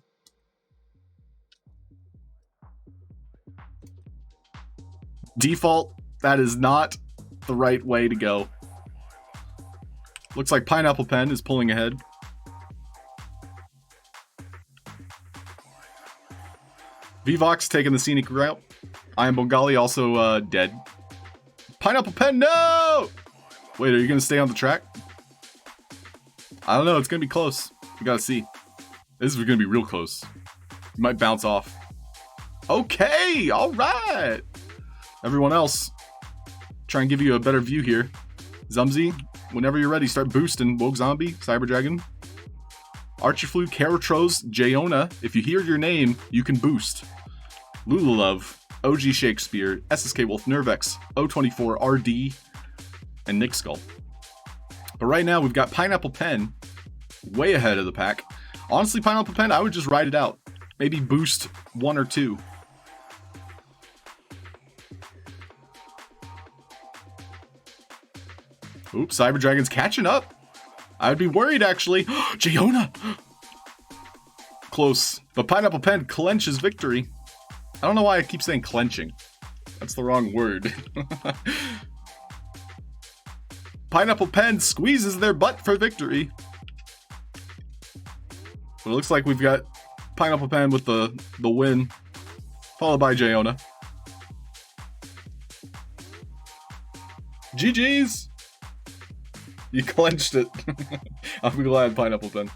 Default, that is not the right way to go. Looks like Pineapple Pen is pulling ahead. Vvox taking the scenic route. I am Bengali, also dead. Pineapple Pen, no! Wait, are you going to stay on the track? I don't know, it's going to be close. We got to see. This is going to be real close. You might bounce off. Okay, all right. Everyone else, try and give you a better view here. Zumzy, whenever you're ready, start boosting. Wogue Zombie, Cyber Dragon, Archiflu, Karatroz, Jayona. If you hear your name, you can boost. Lulalove, OG Shakespeare, SSK Wolf, Nervex, O24, RD, and Nick Skull. But right now, we've got Pineapple Pen way ahead of the pack. Honestly, Pineapple Pen, I would just ride it out. Maybe boost 1 or 2. Oops, Cyber Dragon's catching up. I'd be worried, actually. Jayona! Close. But Pineapple Pen clenches victory. I don't know why I keep saying clenching. That's the wrong word. Pineapple Pen squeezes their butt for victory. But it looks like we've got Pineapple Pen with the win, followed by Jayona. GG's! You clenched it. I'm glad, Pineapple Pen.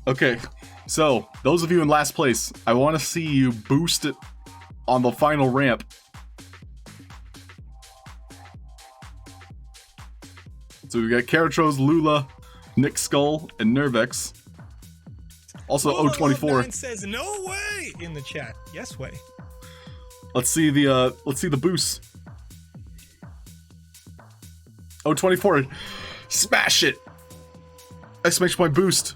Okay, so those of you in last place, I want to see you boost it on the final ramp. So we've got Karatros, Lula, Nick Skull, and Nervex. Also O24 says no way in the chat. Yes way. Let's see the boost. O24, smash it! Exclamation point boost.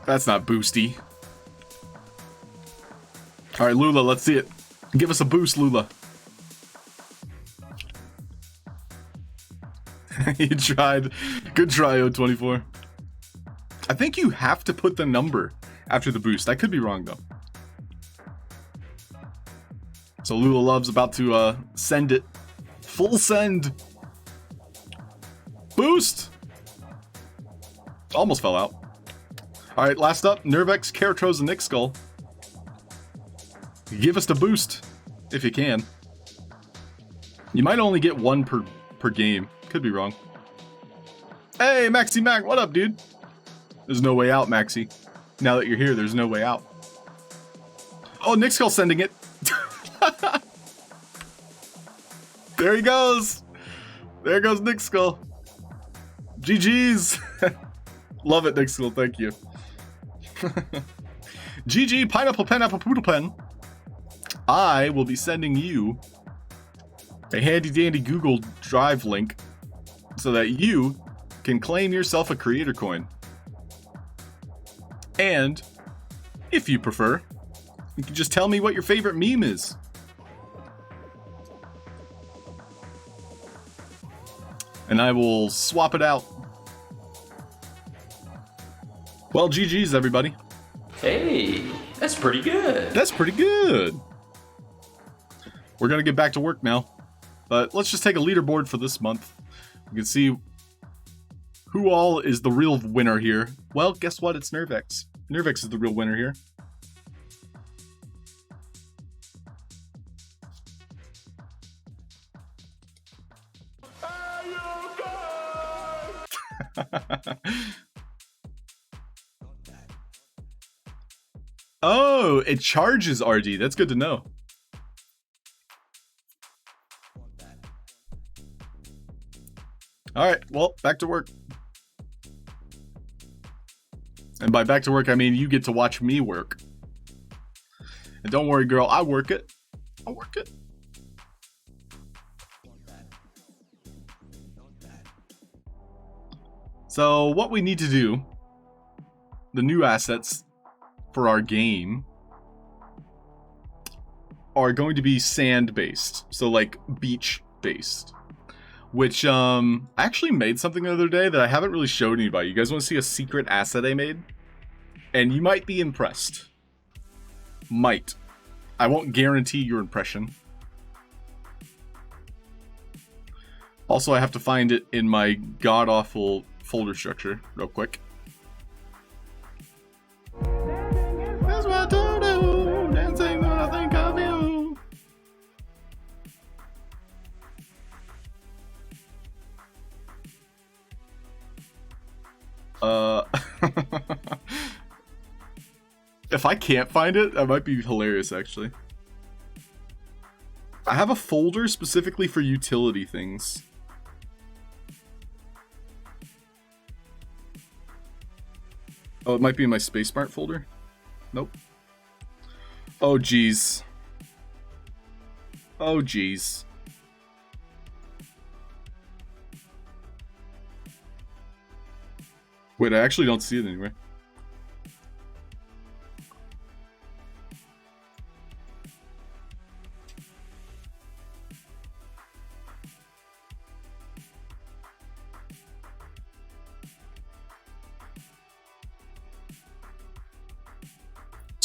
That's not boosty. Alright, Lula, let's see it. Give us a boost, Lula. You tried. Good try, O24. I think you have to put the number after the boost. I could be wrong, though. So Lula Love's about to send it. Full send. Boost! Almost fell out. Alright, last up, Nervex, Karatros, and Nick Skull. Give us the boost, if you can. You might only get one per game. Could be wrong. Hey, Maxi Mac, what up, dude? There's no way out, Maxi. Now that you're here, there's no way out. Oh, Nick Skull sending it. There he goes. There goes Nick Skull. GG's. Love it, Nick Skull. Thank you. GG, Pineapple Pen, Apple Poodle Pen. I will be sending you a handy dandy Google Drive link so that you can claim yourself a creator coin. And if you prefer, you can just tell me what your favorite meme is. And I will swap it out. Well, GG's, everybody. Hey, that's pretty good. That's pretty good. We're going to get back to work now. But let's just take a leaderboard for this month. You can see who all is the real winner here. Well, guess what? It's Nervex. Nervex is the real winner here. Oh, it charges RD. That's good to know. All right, well, back to work. And by back to work, I mean you get to watch me work. And don't worry, girl, I work it. I'll work it. So what we need to do, the new assets for our game are going to be sand based. So like beach based. Which I actually made something the other day that I haven't really showed anybody. You guys want to see a secret asset I made? And you might be impressed. Might. I won't guarantee your impression. Also, I have to find it in my god-awful folder structure real quick. That's what I do, dancing when I think of you. If I can't find it, that might be hilarious, actually. I have a folder specifically for utility things. Oh, it might be in my Spacemart folder. Nope. Oh, geez. Oh, geez. Wait, I actually don't see it anywhere.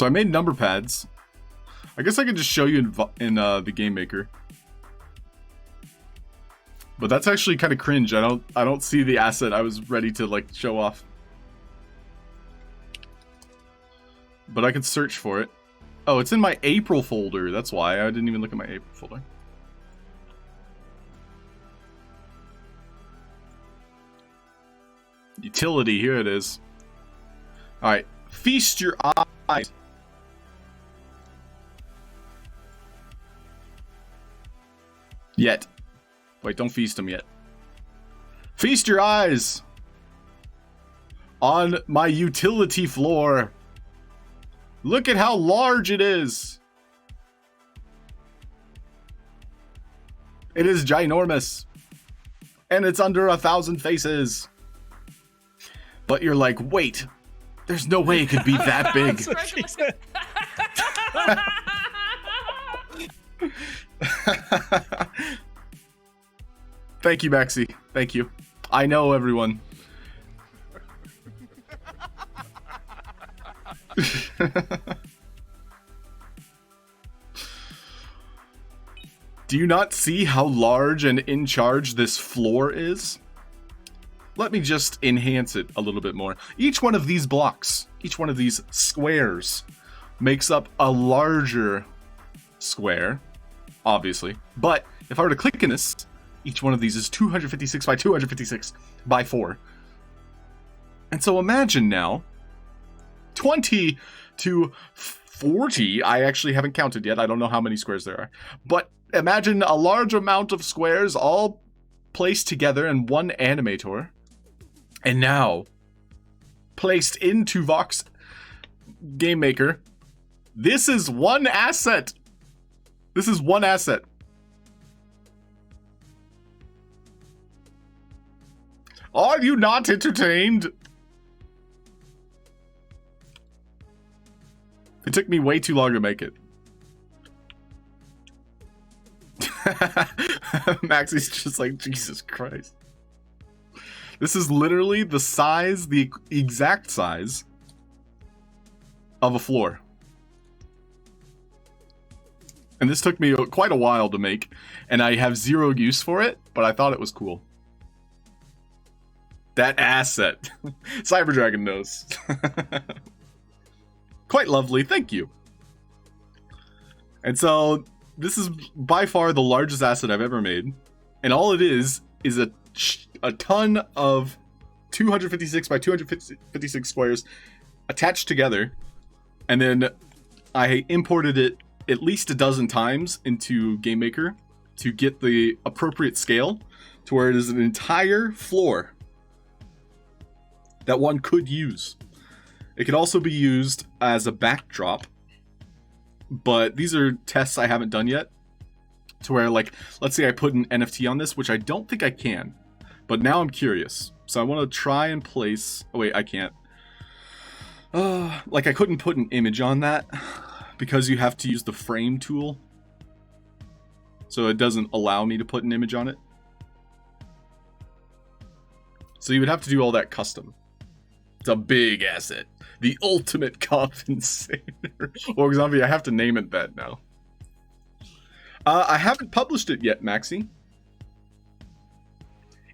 So I made number pads. I guess I could just show you in the game maker. But that's actually kind of cringe. I don't see the asset I was ready to like show off. But I could search for it. Oh, it's in my April folder. That's why I didn't even look at my April folder. Utility, here it is. Alright, feast your eyes. Yet. Wait, don't feast them yet. Feast your eyes on my utility floor. Look at how large it is. It is ginormous. And it's under 1,000 faces. But you're like, wait, there's no way it could be that big. That's what she said. Thank you, Maxi. Thank you. I know, everyone. Do you not see how large and in charge this floor is? Let me just enhance it a little bit more. Each one of these blocks, each one of these squares, makes up a larger square, obviously. But if I were to click in this, each one of these is 256 by 256 by 4. And so imagine now, 20 to 40, I actually haven't counted yet, I don't know how many squares there are. But imagine a large amount of squares all placed together in one animator. And now, placed into Vox Game Maker, this is one asset. This is one asset. Are you not entertained? It took me way too long to make it. Maxi's just like, Jesus Christ. This is literally the size, the exact size of a floor. And this took me quite a while to make, and I have zero use for it, but I thought it was cool. That asset. Cyber Dragon knows. Quite lovely, thank you. And so, this is by far the largest asset I've ever made. And all it is a ton of 256 by 256 squares attached together. And then I imported it at least a dozen times into Game Maker to get the appropriate scale to where it is an entire floor that one could use. It could also be used as a backdrop, but these are tests I haven't done yet. To where, like, let's say I put an NFT on this, which I don't think I can, but now I'm curious. So I want to try and place, oh wait, I can't. Like I couldn't put an image on that because you have to use the frame tool. So it doesn't allow me to put an image on it. So you would have to do all that custom. It's a big asset. The ultimate compensator. Or Zombie, I have to name it that now. I haven't published it yet, Maxi.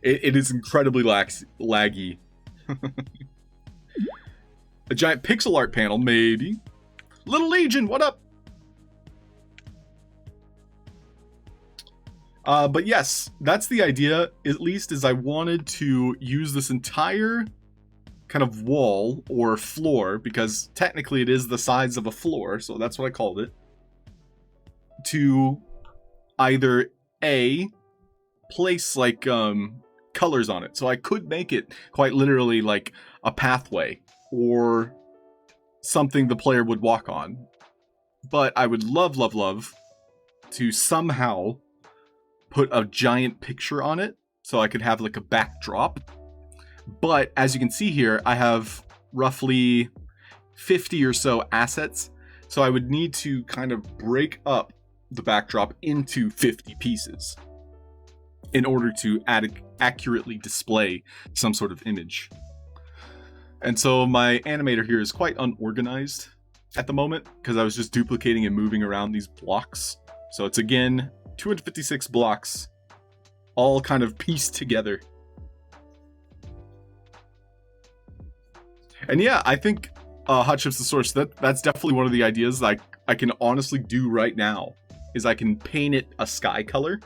It is incredibly laggy. A giant pixel art panel, maybe. Little Legion, what up? But yes, that's the idea, at least, is I wanted to use this entire kind of wall or floor, because technically it is the size of a floor, so that's what I called it, to either A, place like colors on it. So I could make it quite literally like a pathway or something the player would walk on. But I would love to somehow put a giant picture on it so I could have like a backdrop. But as you can see here, I have roughly 50 or so assets. So I would need to kind of break up the backdrop into 50 pieces in order to accurately display some sort of image. And so my animator here is quite unorganized. at the moment because I was just duplicating and moving around these blocks. So it's again 256 blocks, all kind of pieced together. And yeah, I think Hot Chips the Source, that's definitely one of the ideas I can honestly do right now, is I can paint it a sky color.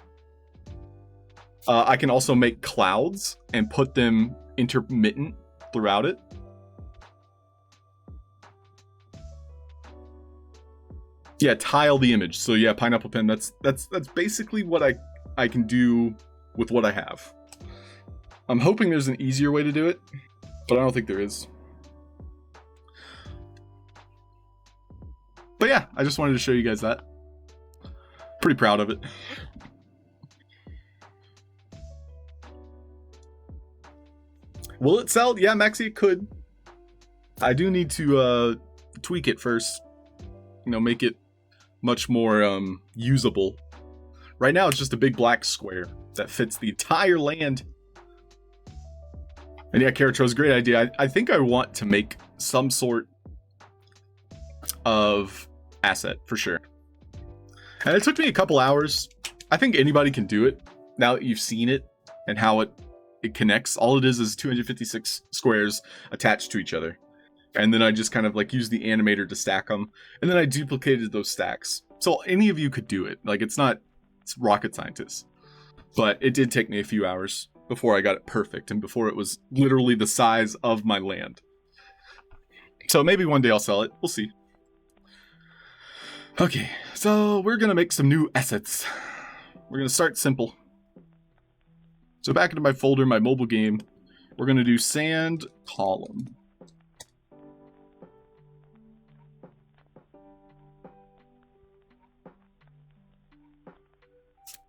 I can also make clouds and put them intermittent throughout it. Yeah, tile the image. So yeah, pineapple pen, that's basically what I can do with what I have. I'm hoping there's an easier way to do it, but I don't think there is. But yeah, I just wanted to show you guys that. Pretty proud of it. Will it sell? Yeah, Maxi, it could. I do need to tweak it first. You know, make it much more usable. Right now, it's just a big black square that fits the entire land. And yeah, Karatro's great idea. I think I want to make some sort of asset for sure. And it took me a couple hours. I think anybody can do it now that you've seen it and how it connects. All it is 256 squares attached to each other. And then I just kind of like used the animator to stack them. And then I duplicated those stacks. So any of you could do it. Like it's rocket scientists. But it did take me a few hours before I got it perfect and before it was literally the size of my land. So maybe one day I'll sell it. We'll see. Okay, so we're gonna make some new assets. We're gonna start simple. So back into my folder, my mobile game, we're gonna do sand column.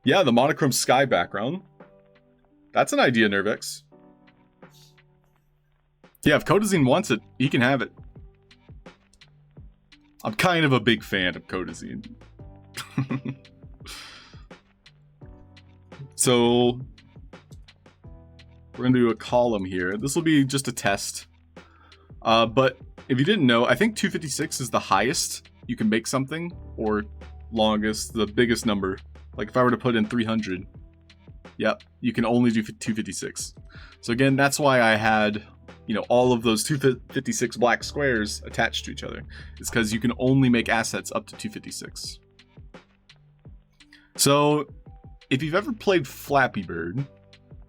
Yeah, the monochrome sky background. That's an idea, Nervex. Yeah, if Codazine wants it, he can have it. I'm kind of a big fan of Codazine. So we're gonna do a column here. This will be just a test. But if you didn't know, I think 256 is the highest you can make something, or longest, the biggest number. Like if I were to put in 300, yep, you can only do 256. So again, that's why I had, you know, all of those 256 black squares attached to each other. It's because you can only make assets up to 256. So if you've ever played Flappy Bird,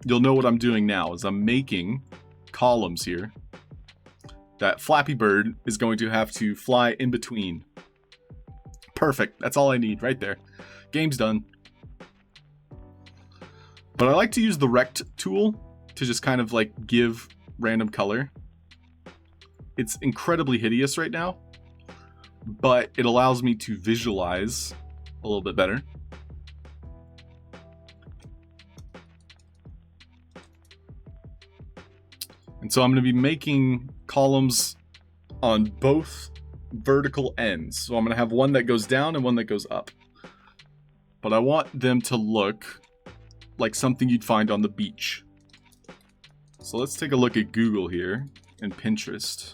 you'll know what I'm doing now is I'm making columns here that Flappy Bird is going to have to fly in between. Perfect. That's all I need right there. Game's done. But I like to use the rect tool to just kind of like give random color. It's incredibly hideous right now, but it allows me to visualize a little bit better. And so I'm going to be making columns on both vertical ends. So I'm going to have one that goes down and one that goes up. But I want them to look like something you'd find on the beach. So let's take a look at Google here and Pinterest.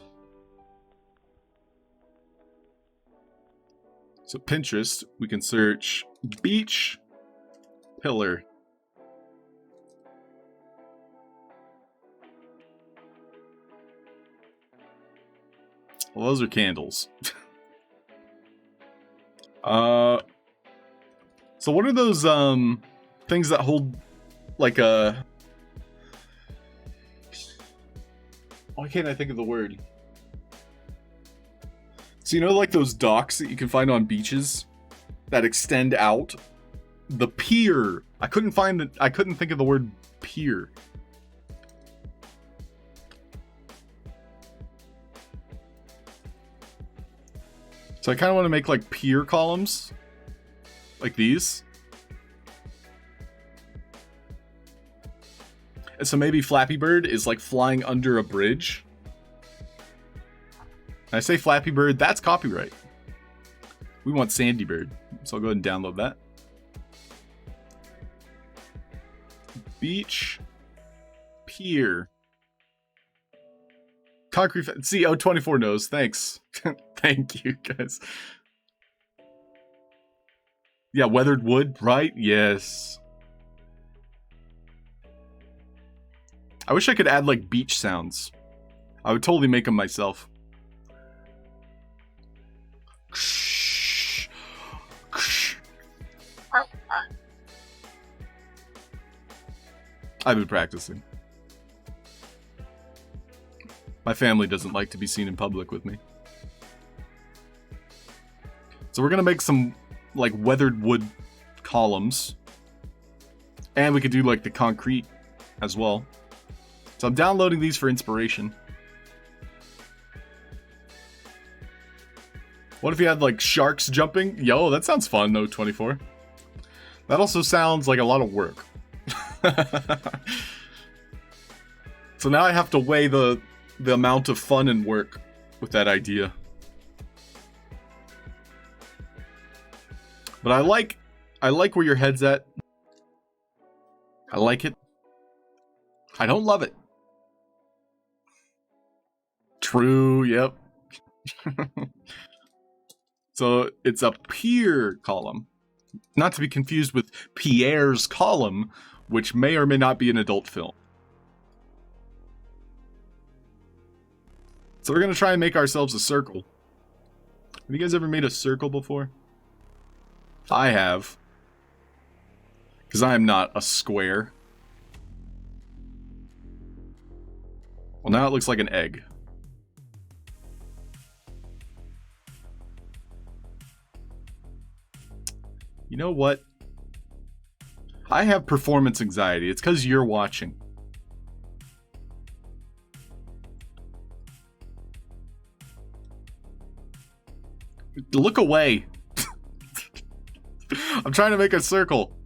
So Pinterest, we can search beach pillar. Well, those are candles. So what are those things that hold like a... Why can't I think of the word? So you know like those docks that you can find on beaches that extend out? The pier. I couldn't think of the word pier. So I kind of want to make like pier columns. Like these. And so maybe Flappy Bird is like flying under a bridge. And I say Flappy Bird, that's copyright. We want Sandy Bird. So I'll go ahead and download that. Beach pier. Concrete. See, O24 knows. Thanks. Thank you, guys. Yeah, weathered wood, right? Yes. I wish I could add, like, beach sounds. I would totally make them myself. I've been practicing. My family doesn't like to be seen in public with me. So we're gonna make some, like, weathered wood columns. And we could do, like, the concrete as well. So I'm downloading these for inspiration. What if you had, like, sharks jumping? Yo, that sounds fun, though, 24. That also sounds like a lot of work. So now I have to weigh the amount of fun and work with that idea. But I like where your head's at. I like it. I don't love it. True, yep. So it's a Pier column. Not to be confused with Pierre's column, which may or may not be an adult film. So we're going to try and make ourselves a circle. Have you guys ever made a circle before? I have. Because I am not a square. Well, now it looks like an egg. You know what? I have performance anxiety. It's because you're watching. Look away. I'm trying to make a circle.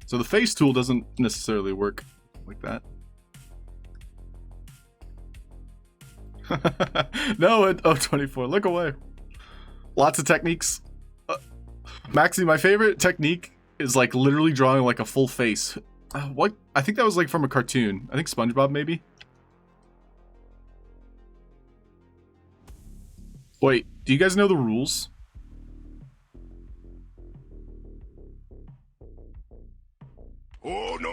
So the face tool doesn't necessarily work like that. No, it, O24, look away. Lots of techniques. Maxie, my favorite technique is like literally drawing like a full face. What? I think that was like from a cartoon. I think SpongeBob maybe. Wait, do you guys know the rules? Oh, no,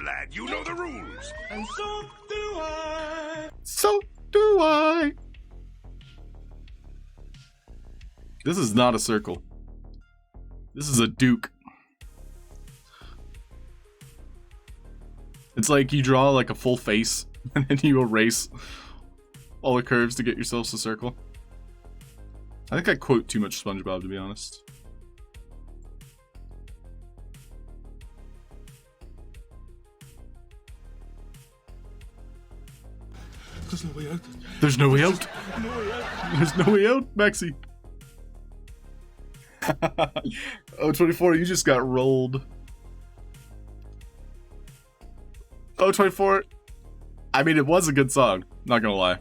lad. You know the rules. And so do I. So do I. This is not a circle. This is a duke. It's like you draw like a full face and then you erase all the curves to get yourselves a circle. I think I quote too much SpongeBob, to be honest. There's no way out. There's no way out. There's no way out, Maxie. O24, you just got rolled. O24, I mean, it was a good song, not gonna lie.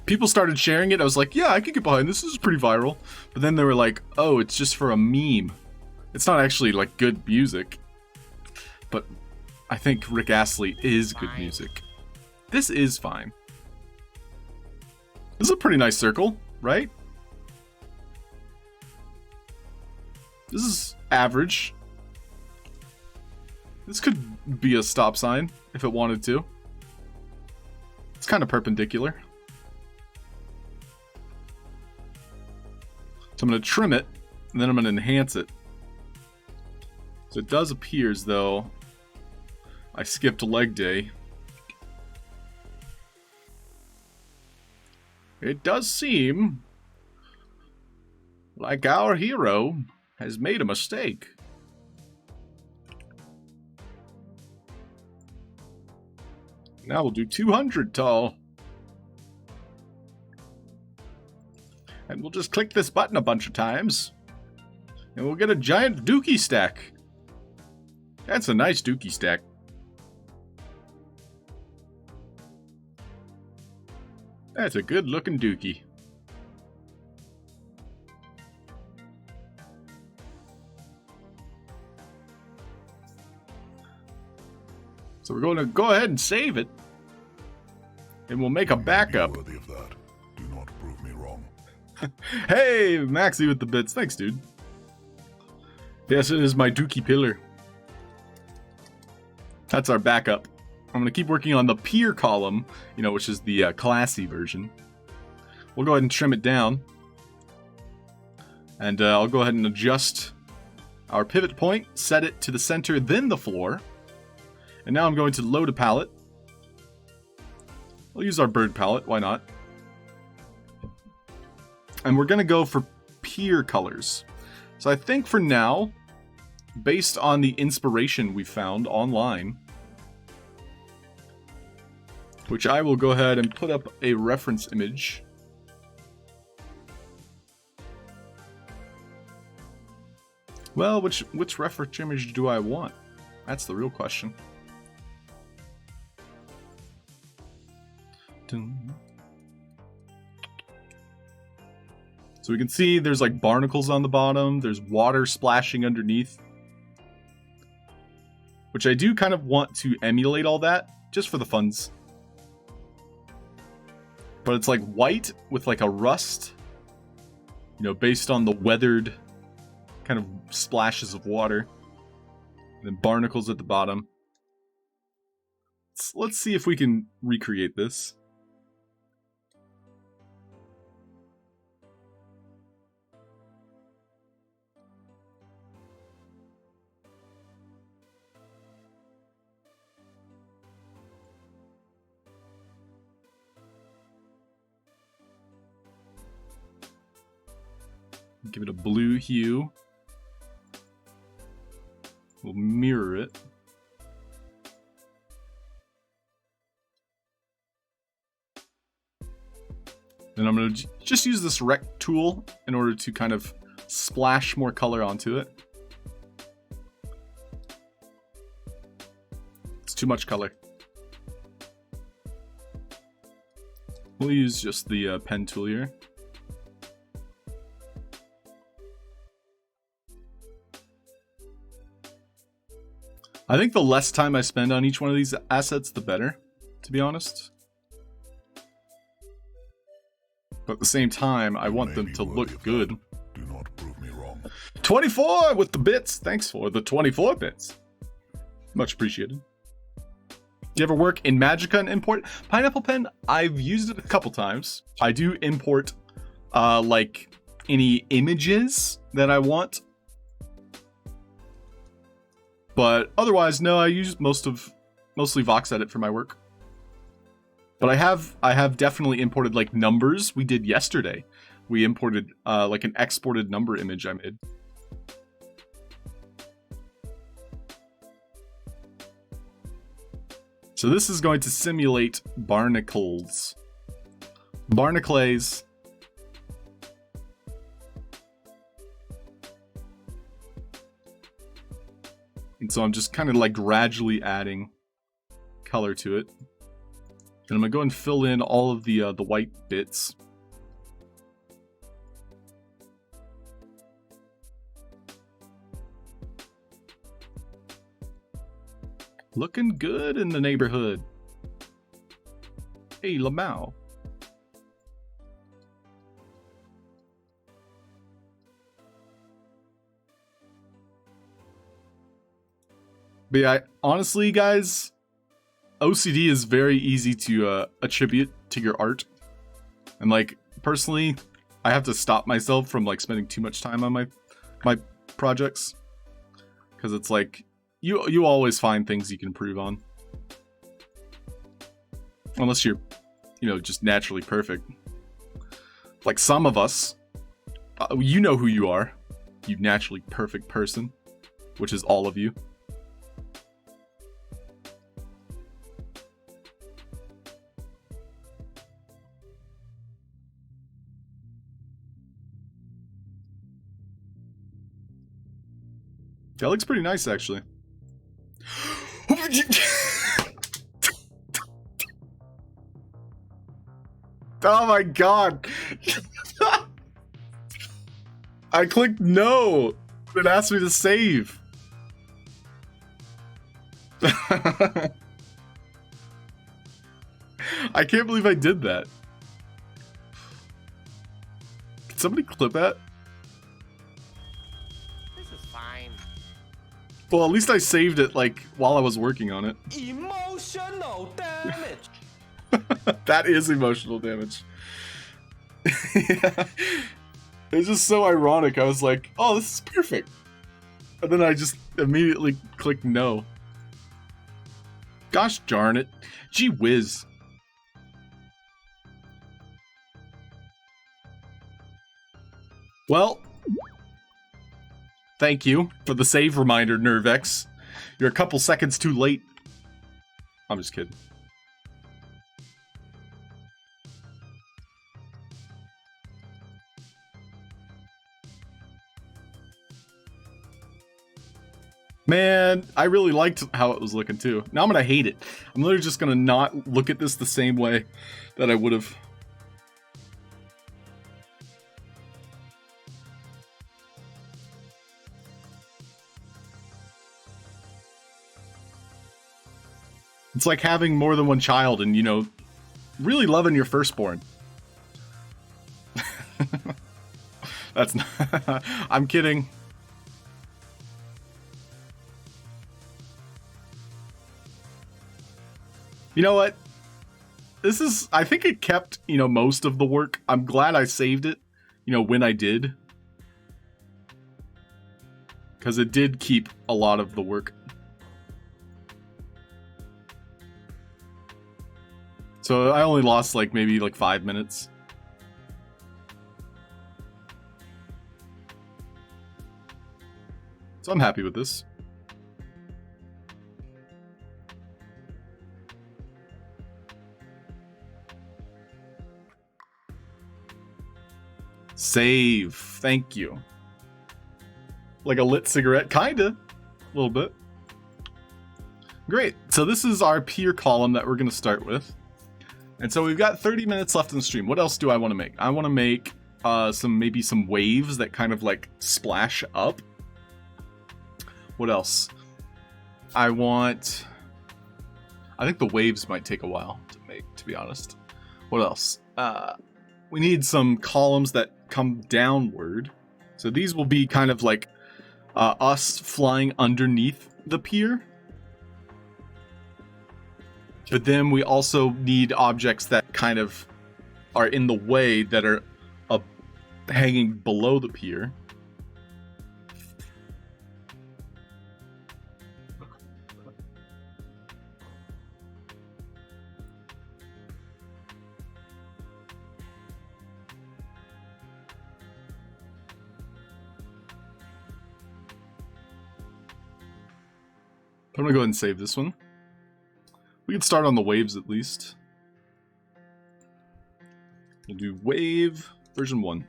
People started sharing it, I was like, yeah, I can get behind this is pretty viral. But then they were like, oh, it's just for a meme. It's not actually, like, good music. But I think Rick Astley is good music. This is fine. This is a pretty nice circle, right? This is average. This could be a stop sign if it wanted to. It's kind of perpendicular. So I'm going to trim it, and then I'm going to enhance it. So it does appear as though I skipped leg day. It does seem like our hero has made a mistake. Now we'll do 200 tall. And we'll just click this button a bunch of times. And we'll get a giant dookie stack. That's a nice dookie stack. That's a good looking dookie. So we're going to go ahead and save it. And we'll make a backup. Worthy of that. Do not prove me wrong. Hey, Maxie with the bits. Thanks, dude. Yes, it is my Dookie pillar. That's our backup. I'm going to keep working on the pier column, you know, which is the classy version. We'll go ahead and trim it down. And I'll go ahead and adjust our pivot point, set it to the center, then the floor. And now I'm going to load a palette. We'll use our bird palette, why not? And we're going to go for pier colors. So I think for now, based on the inspiration we found online, which I will go ahead and put up a reference image. Well, which reference image do I want? That's the real question. So we can see there's like barnacles on the bottom, there's water splashing underneath. Which I do kind of want to emulate all that, just for the funs. But it's like white with like a rust, you know, based on the weathered kind of splashes of water. And then barnacles at the bottom. Let's see if we can recreate this. Give it a blue hue. We'll mirror it. Then I'm going to just use this rect tool in order to kind of splash more color onto it. It's too much color. We'll use just the pen tool here. I think the less time I spend on each one of these assets, the better, to be honest. But at the same time, I want them to look good. Do not prove me wrong. 24 with the bits! Thanks for the 24 bits. Much appreciated. Do you ever work in Magicka and import? Pineapple Pen, I've used it a couple times. I do import, like, any images that I want. But otherwise, no, I use mostly Vox Edit for my work. But I have definitely imported like numbers. We did yesterday. We imported like an exported number image I made. So this is going to simulate barnacles. Barnacles. And so I'm just kind of like gradually adding color to it. And I'm gonna go and fill in all of the white bits. Looking good in the neighborhood. Hey, Lamau. But yeah, honestly, guys, OCD is very easy to attribute to your art. And like, personally, I have to stop myself from like spending too much time on my projects. Because it's like, you always find things you can improve on. Unless you're, you know, just naturally perfect. Like some of us, you know who you are. You naturally perfect person. Which is all of you. That looks pretty nice, actually. Oh my god! I clicked no! It asked me to save. I can't believe I did that. Can somebody clip that? This is fine. Well, at least I saved it, like, while I was working on it. Emotional damage. That is emotional damage. Yeah. It's just so ironic. I was like, oh, this is perfect. And then I just immediately clicked no. Gosh darn it. Gee whiz. Well, thank you for the save reminder, Nervex. You're a couple seconds too late. I'm just kidding. Man, I really liked how it was looking too. Now I'm gonna hate it. I'm literally just gonna not look at this the same way that I would have. It's like having more than one child and, you know, really loving your firstborn. That's not... I'm kidding. You know what? This is... I think it kept, you know, most of the work. I'm glad I saved it, you know, when I did. Because it did keep a lot of the work. So I only lost like maybe like 5 minutes. So I'm happy with this. Save. Thank you. Like a lit cigarette? Kinda. A little bit. Great. So this is our peer column that we're going to start with. And so we've got 30 minutes left in the stream. What else do I want to make? I want to make maybe some waves that kind of like splash up. What else? I think the waves might take a while to make, to be honest. What else? We need some columns that come downward. So these will be kind of like us flying underneath the pier. But then we also need objects that kind of are in the way that are hanging below the pier. I'm gonna go ahead and save this one. We can start on the waves at least. We'll do wave version 1.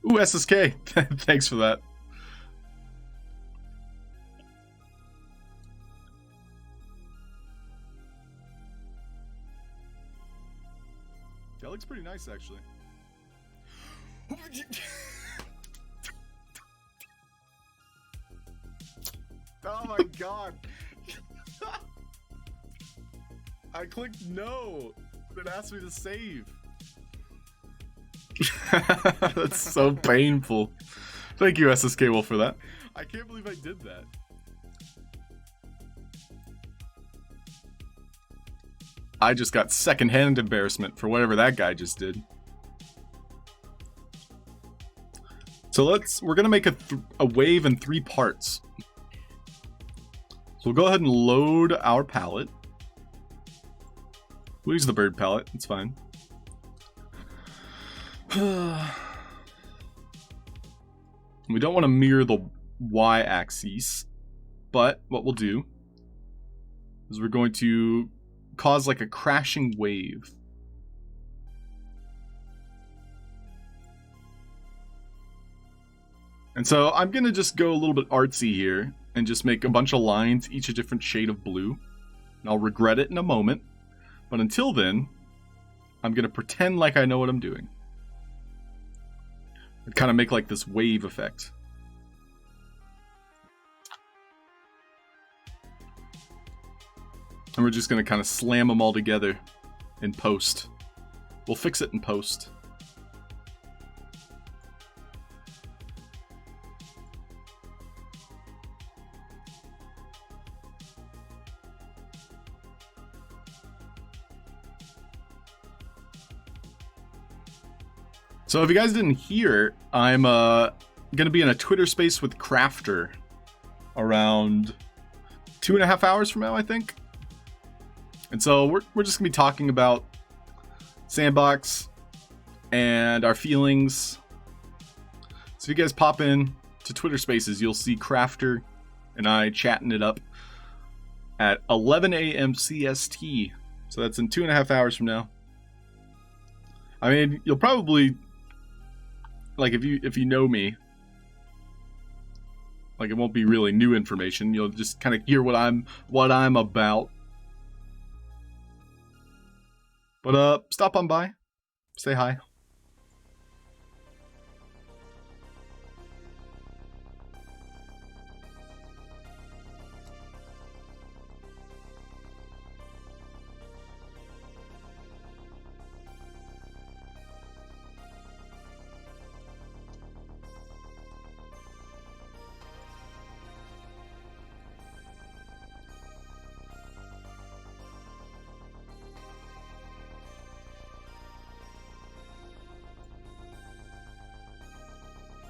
Ooh, SSK. Thanks for that. That looks pretty nice, actually. Oh my god. I clicked no. It asked me to save. That's so painful. Thank you, SSK Wolf, for that. I can't believe I did that. I just got secondhand embarrassment for whatever that guy just did. So we're gonna make a wave in 3 parts. So we'll go ahead and load our palette. We'll use the bird palette, it's fine. We don't want to mirror the y-axis, but what we'll do is we're going to cause like a crashing wave. And so I'm going to just go a little bit artsy here and just make a bunch of lines, each a different shade of blue. And I'll regret it in a moment. But until then, I'm going to pretend like I know what I'm doing. And kind of make like this wave effect. And we're just gonna kind of slam them all together in post. We'll fix it in post. So if you guys didn't hear, I'm gonna be in a Twitter space with Crafter around 2.5 hours from now, I think. And so we're just gonna be talking about Sandbox and our feelings. So if you guys pop in to Twitter spaces, you'll see Crafter and I chatting it up at 11 a.m. CST. So that's in 2.5 hours from now. I mean, you'll probably, like, if you know me, like, it won't be really new information. You'll just kind of hear what I'm about. But stop on by, say hi.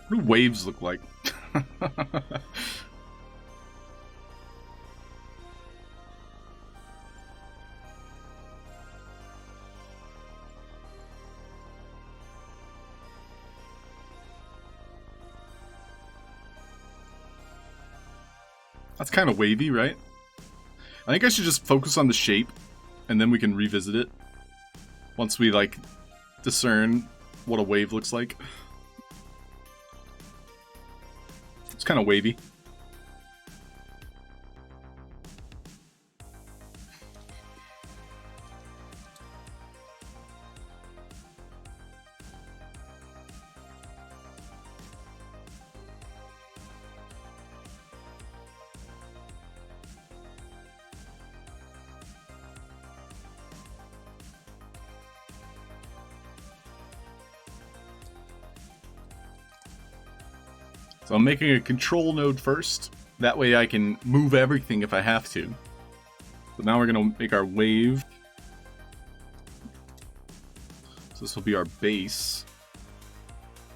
What do waves look like? That's kind of wavy, right? I think I should just focus on the shape, and then we can revisit it once we, like, discern what a wave looks like. It's kind of wavy. So I'm making a control node first. That way I can move everything if I have to. So now we're going to make our wave. So this will be our base.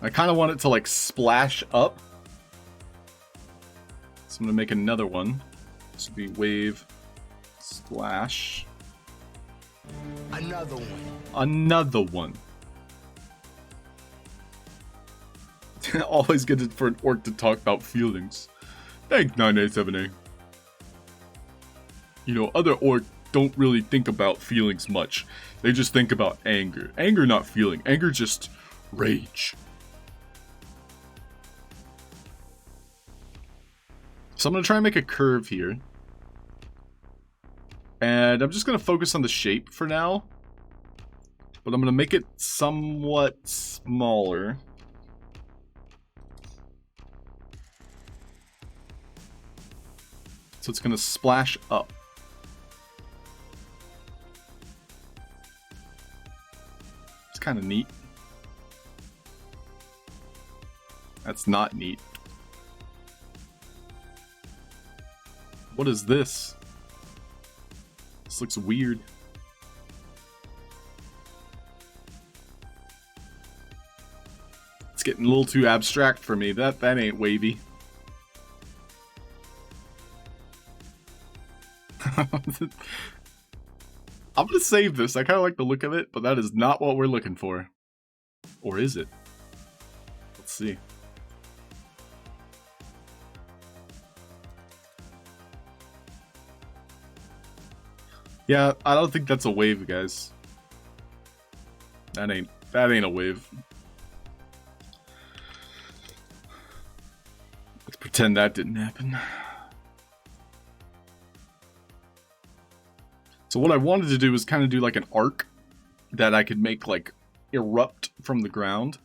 I kind of want it to, like, splash up. So I'm going to make another one. This will be wave splash. Another one. Another one. Always good for an orc to talk about feelings. Thanks, 987A. You know, other orcs don't really think about feelings much. They just think about anger. Anger not feeling. Anger just rage. So I'm going to try and make a curve here. And I'm just going to focus on the shape for now. But I'm going to make it somewhat smaller. So it's going to splash up. It's kind of neat. That's not neat. What is this? This looks weird. It's getting a little too abstract for me. That ain't wavy. I'm gonna save this. I kind of like the look of it, but that is not what we're looking for. Or is it? Let's see. Yeah, I don't think that's a wave, guys. That ain't a wave. Let's pretend that didn't happen. So what I wanted to do was kind of do like an arc that I could make, like, erupt from the ground.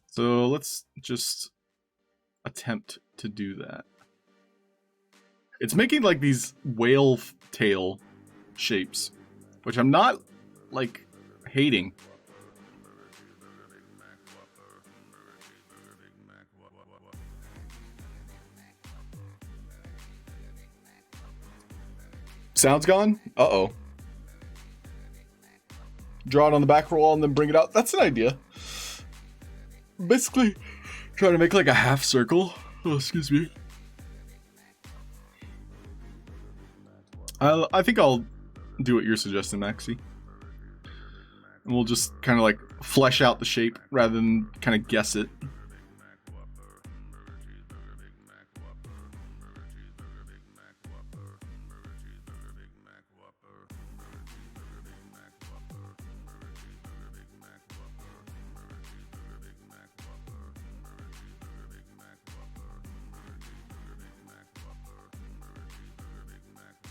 So let's just attempt to do that. It's making like these whale tail shapes, which I'm not like hating. Sound's gone? Uh-oh. Draw it on the back wall and then bring it out. That's an idea. Basically, trying to make like a half circle. Oh, excuse me. I think I'll do what you're suggesting, Maxie. And we'll just kind of like flesh out the shape rather than kind of guess it.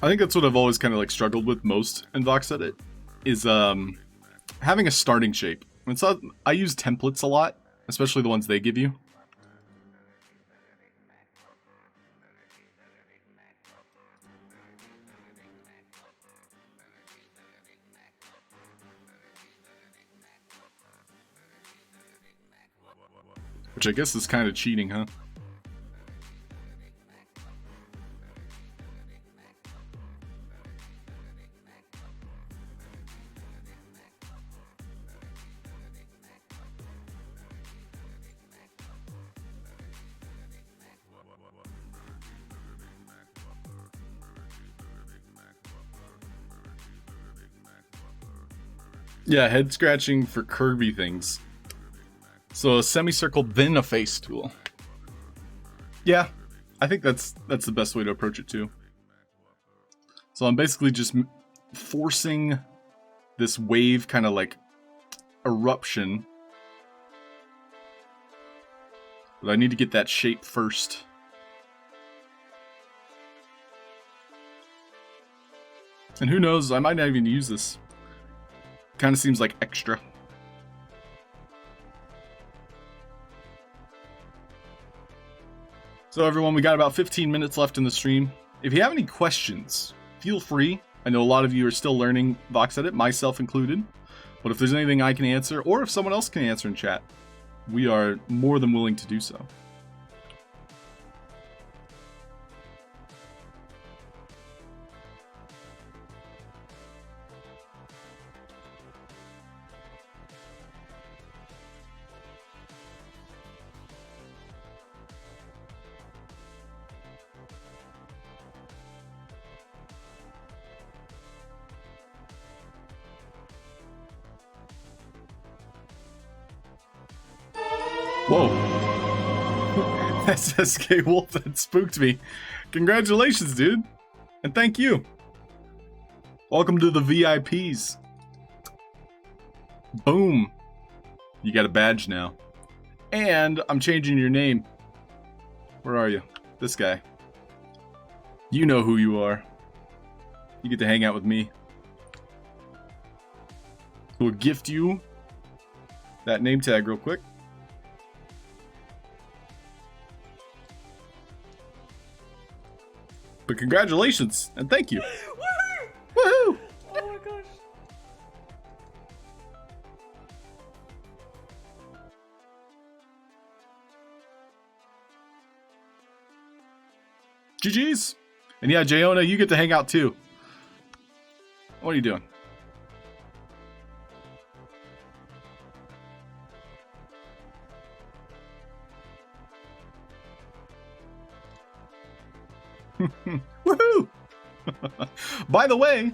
I think that's what I've always kind of like struggled with most in Vox Edit is having a starting shape. It's not, I use templates a lot, especially the ones they give you. Which I guess is kind of cheating, huh? Yeah, head scratching for curvy things. So a semicircle, then a face tool. Yeah, I think that's the best way to approach it too. So I'm basically just forcing this wave kind of like eruption. But I need to get that shape first. And who knows, I might not even use this. Kind of seems like extra. So everyone, we got about 15 minutes left in the stream. If you have any questions, feel free. I know a lot of you are still learning Vox Edit, myself included. But if there's anything I can answer, or if someone else can answer in chat, we are more than willing to do so. Whoa. SSK Wolf, that spooked me. Congratulations, dude. And thank you. Welcome to the VIPs. Boom. You got a badge now. And I'm changing your name. Where are you? This guy. You know who you are. You get to hang out with me. We'll gift you that name tag real quick. But congratulations, and thank you. Woohoo! Woohoo! Oh my gosh. GG's. And yeah, Jayona, you get to hang out too. What are you doing? Woohoo! By the way,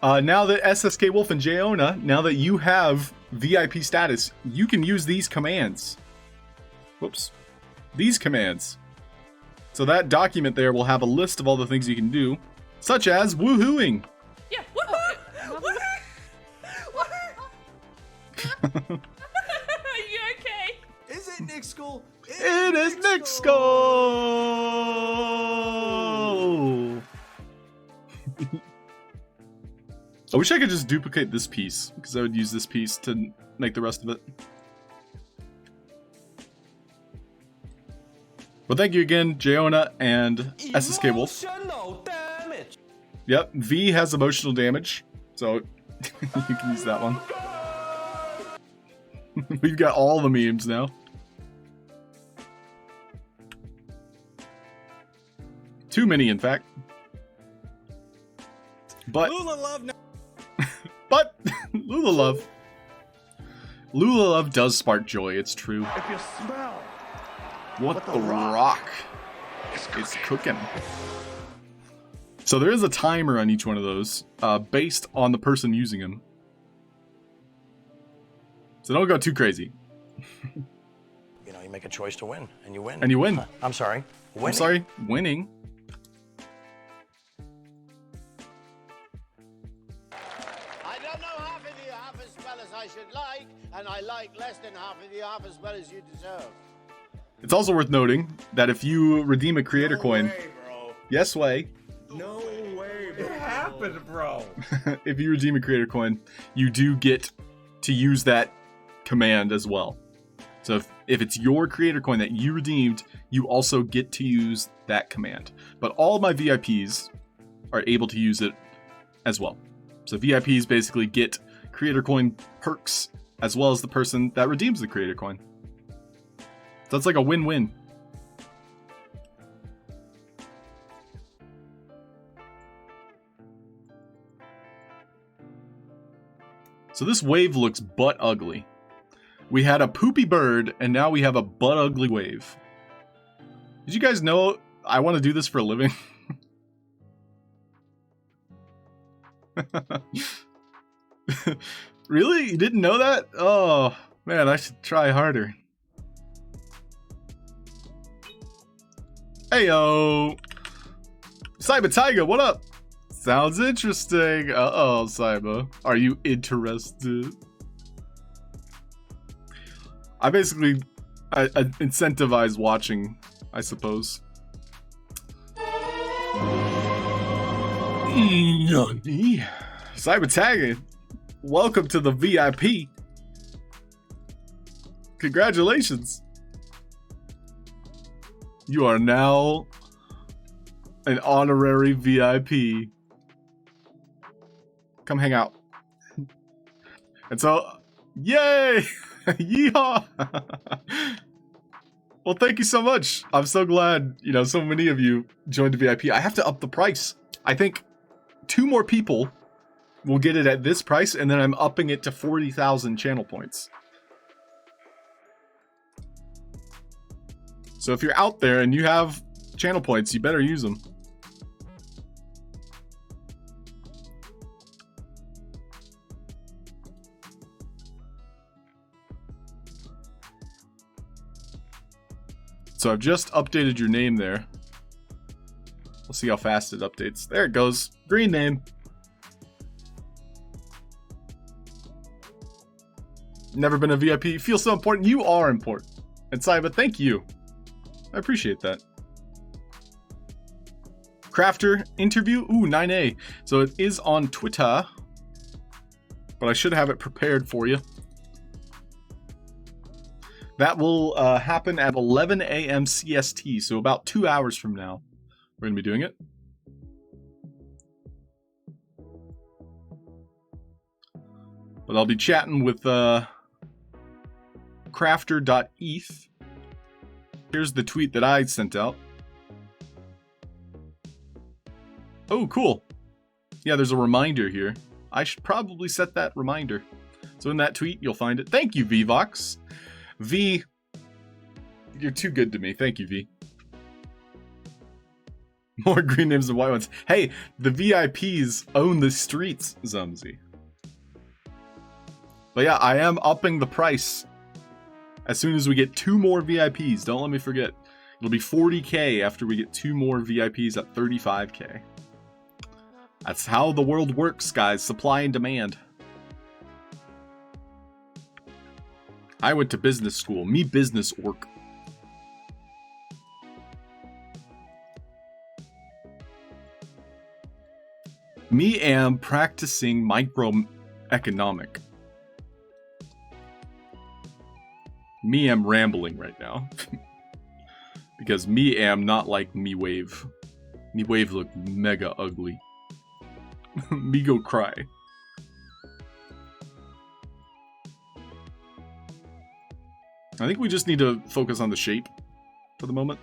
now that SSK Wolf and Jayona, now that you have VIP status, you can use these commands. Whoops. These commands. So that document there will have a list of all the things you can do, such as woohooing. Yeah, woohoo! Woohoo! Are you okay? Is it Nick School? It is Nick's Skull! I wish I could just duplicate this piece, because I would use this piece to make the rest of it. But thank you again, Jayona and SSK Wolf. Yep, V has emotional damage, so you can use that one. We've got all the memes now. Too many, in fact. But Lula love. but Lula love does spark joy. It's true. If you smell What the rock is cooking. So there is a timer on each one of those, based on the person using them. So don't go too crazy. You know, you make a choice to win, and you win. And you win. I'm sorry. Winning. I'm sorry, winning. I don't know half of you half as well as I should like, and I like less than half of you half as well as you deserve. It's also worth noting that if you redeem a creator coin, yes way. No way, bro. It happened, bro. If you redeem a creator coin, you do get to use that command as well. So if it's your creator coin that you redeemed, you also get to use that command. But all of my VIPs are able to use it as well. So VIPs basically get creator coin perks as well as the person that redeems the creator coin. So it's like a win-win. So this wave looks butt ugly. We had a poopy bird, and now we have a butt ugly wave. Did you guys know I want to do this for a living? Really? You didn't know that? Oh, man, I should try harder. Heyo! Cyber Tiger, what up? Sounds interesting. Uh-oh, Cyber. Are you interested? I basically I incentivize watching, I suppose. Cyber Tiger, welcome to the VIP. Congratulations. You are now an honorary VIP. Come hang out. And so, yay! Yeehaw! Well, thank you so much. I'm so glad, you know, so many of you joined the VIP. I have to up the price. I think 2 more people will get it at this price, and then I'm upping it to 40,000 channel points. So if you're out there and you have channel points, you better use them. So I've just updated your name there. We'll see how fast it updates. There it goes. Green name. Never been a VIP. You feel so important. You are important. And Saiba, thank you. I appreciate that. Crafter interview. Ooh, 9A. So it is on Twitter. But I should have it prepared for you. That will happen at 11 a.m. CST. So about 2 hours from now. We're going to be doing it. But I'll be chatting with Crafter.eth. Here's the tweet that I sent out. Oh, cool. Yeah, there's a reminder here. I should probably set that reminder. So in that tweet, you'll find it. Thank you, Vvox. V, you're too good to me. Thank you, V. More green names than white ones. Hey, the VIPs own the streets, Zumzy. But yeah, I am upping the price as soon as we get 2 more VIPs. Don't let me forget. It'll be 40k after we get 2 more VIPs at 35k. That's how the world works, guys. Supply and demand. I went to business school. Me business work. Me am practicing microeconomic. Me am rambling right now. Because me am not like me wave. Me wave look mega ugly. Me go cry. I think we just need to focus on the shape for the moment.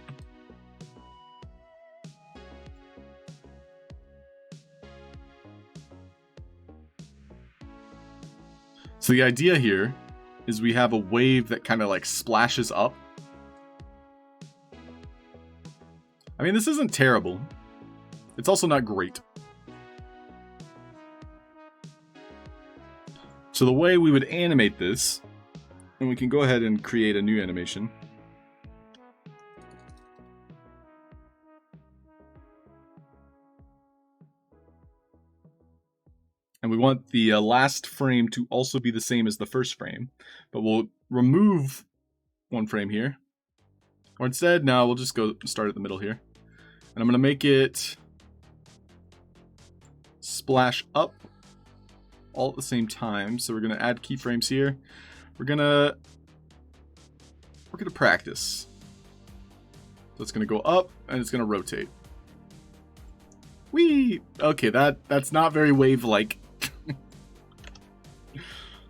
So the idea here is we have a wave that kind of like splashes up. I mean, this isn't terrible. It's also not great. So the way we would animate this, and we can go ahead and create a new animation. And we want the last frame to also be the same as the first frame. But we'll remove one frame here. Or instead, no, we'll just go start at the middle here. And I'm going to make it splash up all at the same time. So we're going to add keyframes here. We're gonna practice. So it's gonna go up and it's gonna rotate. Whee! Okay, that's not very wave-like.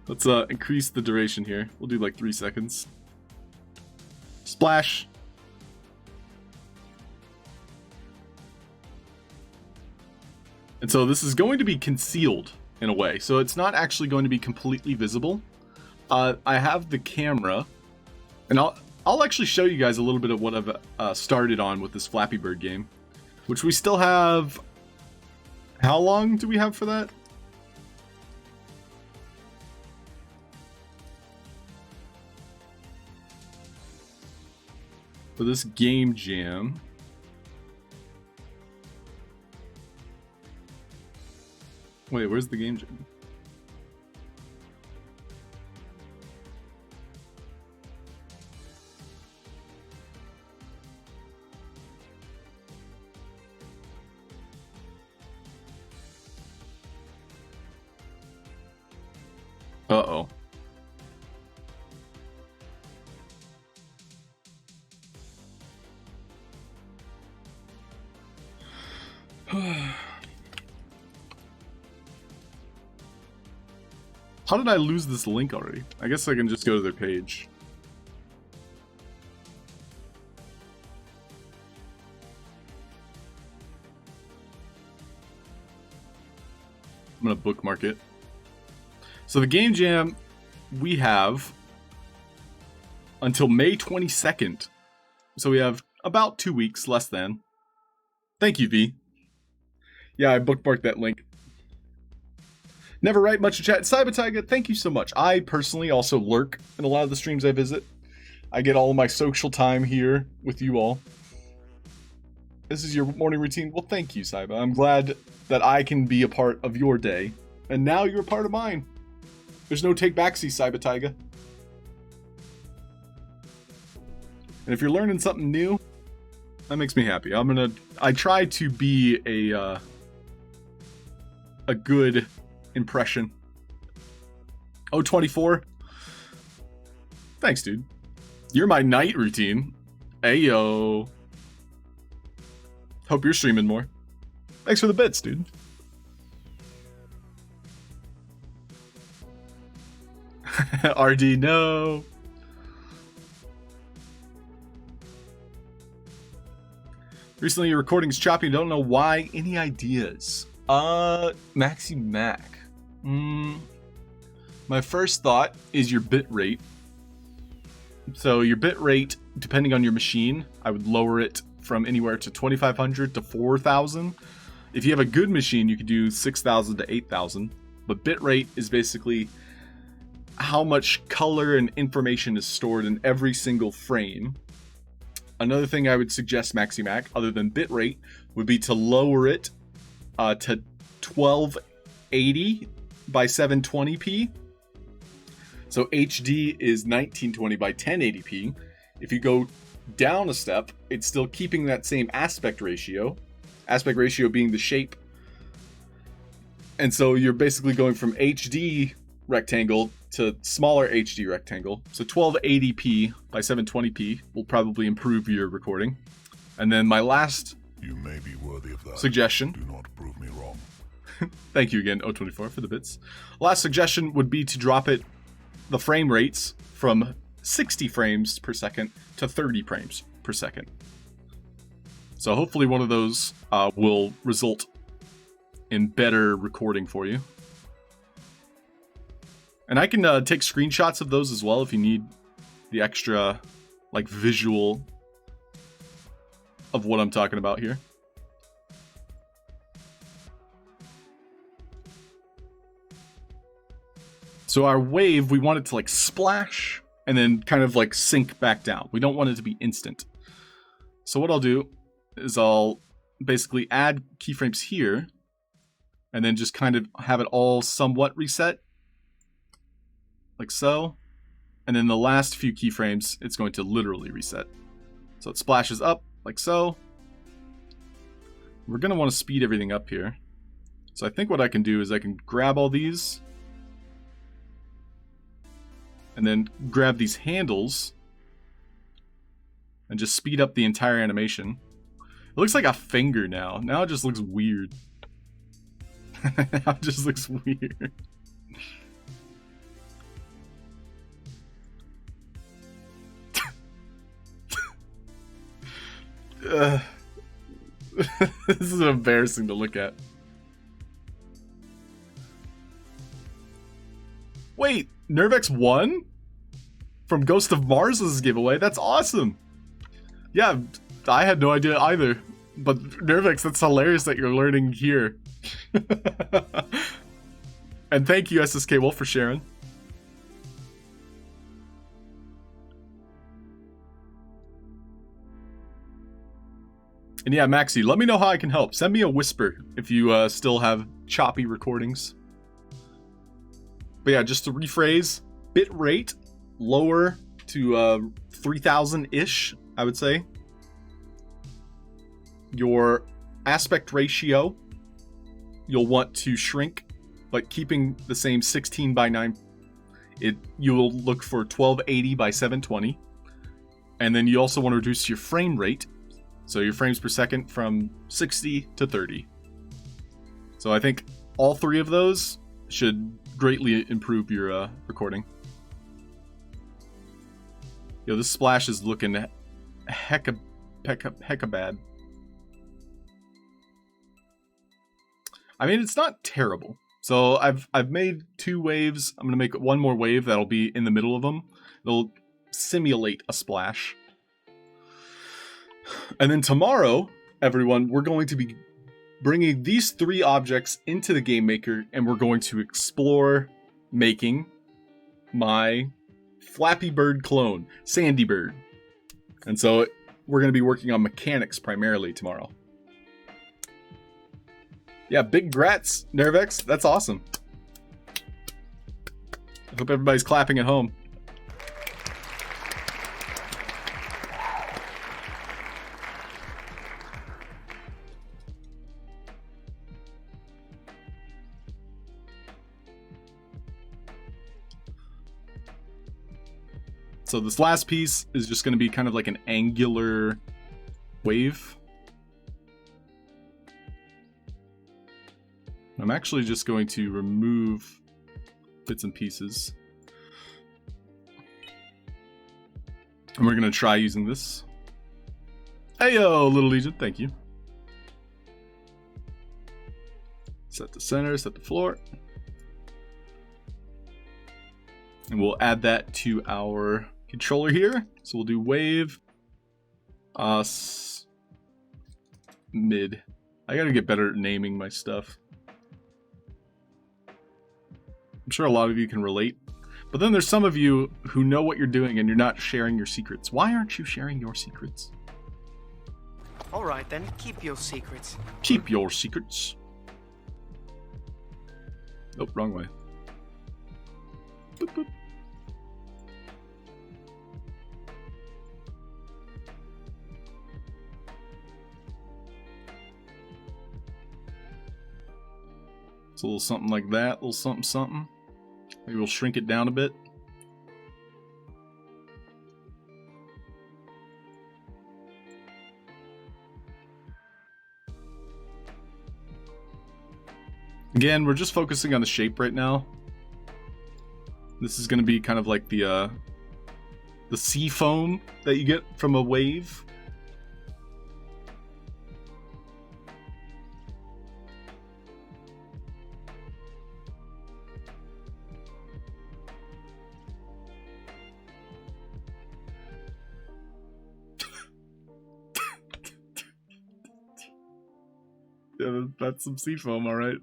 Let's increase the duration here. We'll do like 3 seconds. Splash. And so this is going to be concealed in a way. So it's not actually going to be completely visible. I have the camera, and I'll actually show you guys a little bit of what I've started on with this Flappy Bird game, which we still have. How long do we have for that? For this game jam. Wait, where's the game jam? Uh-oh. How did I lose this link already? I guess I can just go to their page. I'm gonna bookmark it. So the game jam we have until May 22nd. So we have about 2 weeks, less than. Thank you, V. Yeah, I bookmarked that link. Never write much in chat. Cybertiger, thank you so much. I personally also lurk in a lot of the streams I visit. I get all of my social time here with you all. This is your morning routine. Well, thank you, Cyber. I'm glad that I can be a part of your day. And now you're a part of mine. There's no take backseat, Cybertiger. And if you're learning something new, that makes me happy. I try to be a good impression. Oh, 24? Thanks, dude. You're my night routine. Ayo. Hope you're streaming more. Thanks for the bits, dude. RD, no. Recently your recording's choppy, don't know why. Any ideas? Maxi Mac. My first thought is your bit rate. So your bit rate, depending on your machine, I would lower it from anywhere to 2500 to 4000. If you have a good machine, you could do 6000 to 8000. But bit rate is basically how much color and information is stored in every single frame. Another thing I would suggest, MaxiMac, other than bitrate, would be to lower it to 1280 by 720p. So HD is 1920 by 1080p. If you go down a step, it's still keeping that same aspect ratio. Aspect ratio being the shape. And so you're basically going from HD rectangle to smaller HD rectangle. So 1280p by 720p will probably improve your recording. And then my last you may be worthy of that. Suggestion. Do not prove me wrong. Thank you again, O24, for the bits. Last suggestion would be to drop the frame rates from 60 frames per second to 30 frames per second. So hopefully one of those will result in better recording for you. And I can take screenshots of those as well if you need the extra, like, visual of what I'm talking about here. So our wave, we want it to, like, splash and then kind of, like, sink back down. We don't want it to be instant. So what I'll do is I'll basically add keyframes here and then just kind of have it all somewhat reset, like so. And then the last few keyframes, it's going to literally reset. So it splashes up, like so. We're going to want to speed everything up here. So I think what I can do is I can grab all these and then grab these handles and just speed up the entire animation. It looks like a finger now. Now it just looks weird. Now it just looks weird. This is embarrassing to look at. Wait, Nervex won? From Ghost of Mars's giveaway? That's awesome! Yeah, I had no idea either. But Nervex, that's hilarious that you're learning here. And thank you, SSK Wolf, for sharing. And yeah, Maxi, let me know how I can help. Send me a whisper if you still have choppy recordings. But yeah, just to rephrase, bit rate lower to 3000-ish, I would say. Your aspect ratio, you'll want to shrink, but keeping the same 16:9. You'll look for 1280 by 720. And then you also want to reduce your frame rate. So your frames per second from 60 to 30. So I think all three of those should greatly improve your recording. Yo, this splash is looking hecka bad. I mean, it's not terrible. So I've made 2 waves. I'm gonna make one more wave that'll be in the middle of them. It'll simulate a splash. And then tomorrow, everyone, we're going to be bringing these 3 objects into the Game Maker, and we're going to explore making my Flappy Bird clone, Sandy Bird. And so we're going to be working on mechanics primarily tomorrow. Yeah, big grats, Nervex. That's awesome. I hope everybody's clapping at home. So this last piece is just going to be kind of like an angular wave. I'm actually just going to remove bits and pieces. And we're going to try using this. Heyo, Little Legion, thank you. Set the center, set the floor. And we'll add that to our controller here. So we'll do wave mid. I gotta get better at naming my stuff. I'm sure a lot of you can relate, but then there's some of you who know what you're doing and you're not sharing your secrets. Why aren't you sharing your secrets? All right, then keep your secrets. Keep your secrets. Nope, wrong way. Boop, boop. It's a little something like that, a little something. Maybe we'll shrink it down a bit. Again, we're just focusing on the shape right now. This is going to be kind of like the sea foam that you get from a wave. Yeah, that's some sea foam, all right.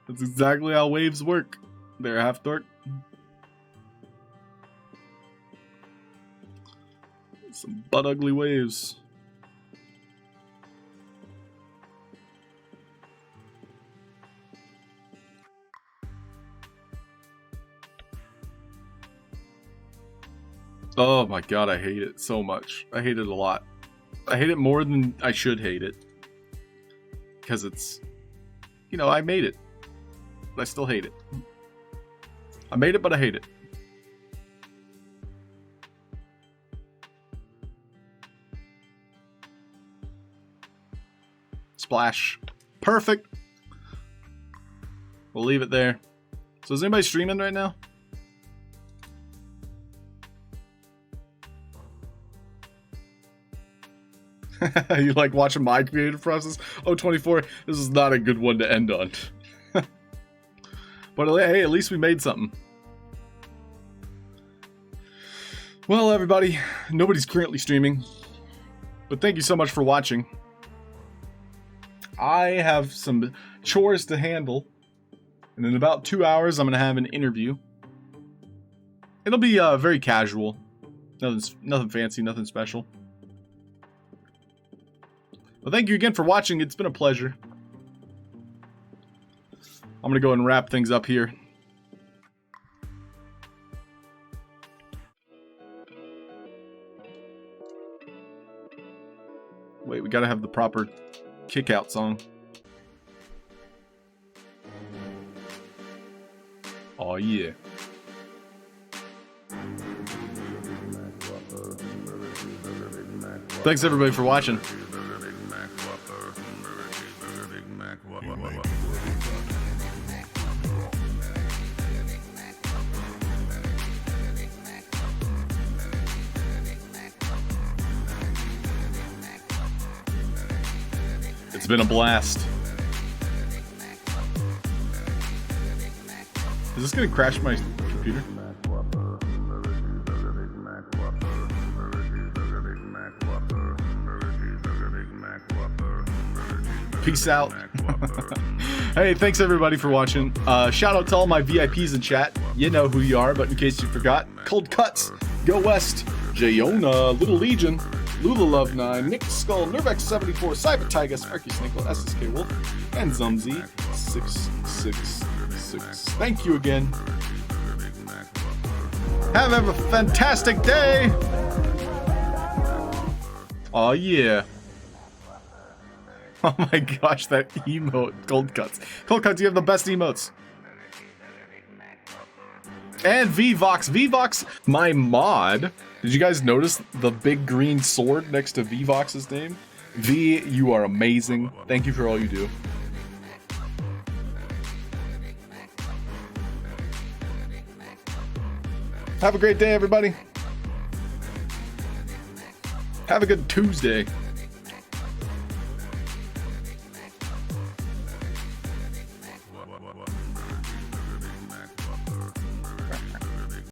That's exactly how waves work. They're Halfd0rk. Some butt ugly waves. Oh my god, I hate it so much. I hate it a lot. I hate it more than I should hate it. Because it's, you know, I made it. But I still hate it. I made it, but I hate it. Splash. Perfect. We'll leave it there. So is anybody streaming right now? You like watching my creative process? Oh, 24. This is not a good one to end on. But hey, at least we made something. Well, everybody, nobody's currently streaming. But thank you so much for watching. I have some chores to handle. And in about 2 hours, I'm going to have an interview. It'll be very casual. Nothing fancy, nothing special. Well, thank you again for watching. It's been a pleasure. I'm going to go and wrap things up here. Wait, we got to have the proper kick-out song. Oh, yeah. Thanks, everybody, for watching. It's been a blast. Is this gonna crash my computer? Peace out. Hey, thanks everybody for watching. Shout out to all my VIPs in chat. You know who you are, but in case you forgot, Cold Cuts, Go West, Jayona, Little Legion, Lula Love 9, Nick Skull, Nervex 74, Cyber Tigus, Arky Snickle, SSK Wolf, and Zumzy 666. Thank you again. Have a fantastic day. Oh yeah. Oh my gosh, that emote, Cold Cuts. Cold Cuts, you have the best emotes. And VVox. VVox, my mod. Did you guys notice the big green sword next to VVox's name? V, you are amazing. Thank you for all you do. Have a great day, everybody. Have a good Tuesday.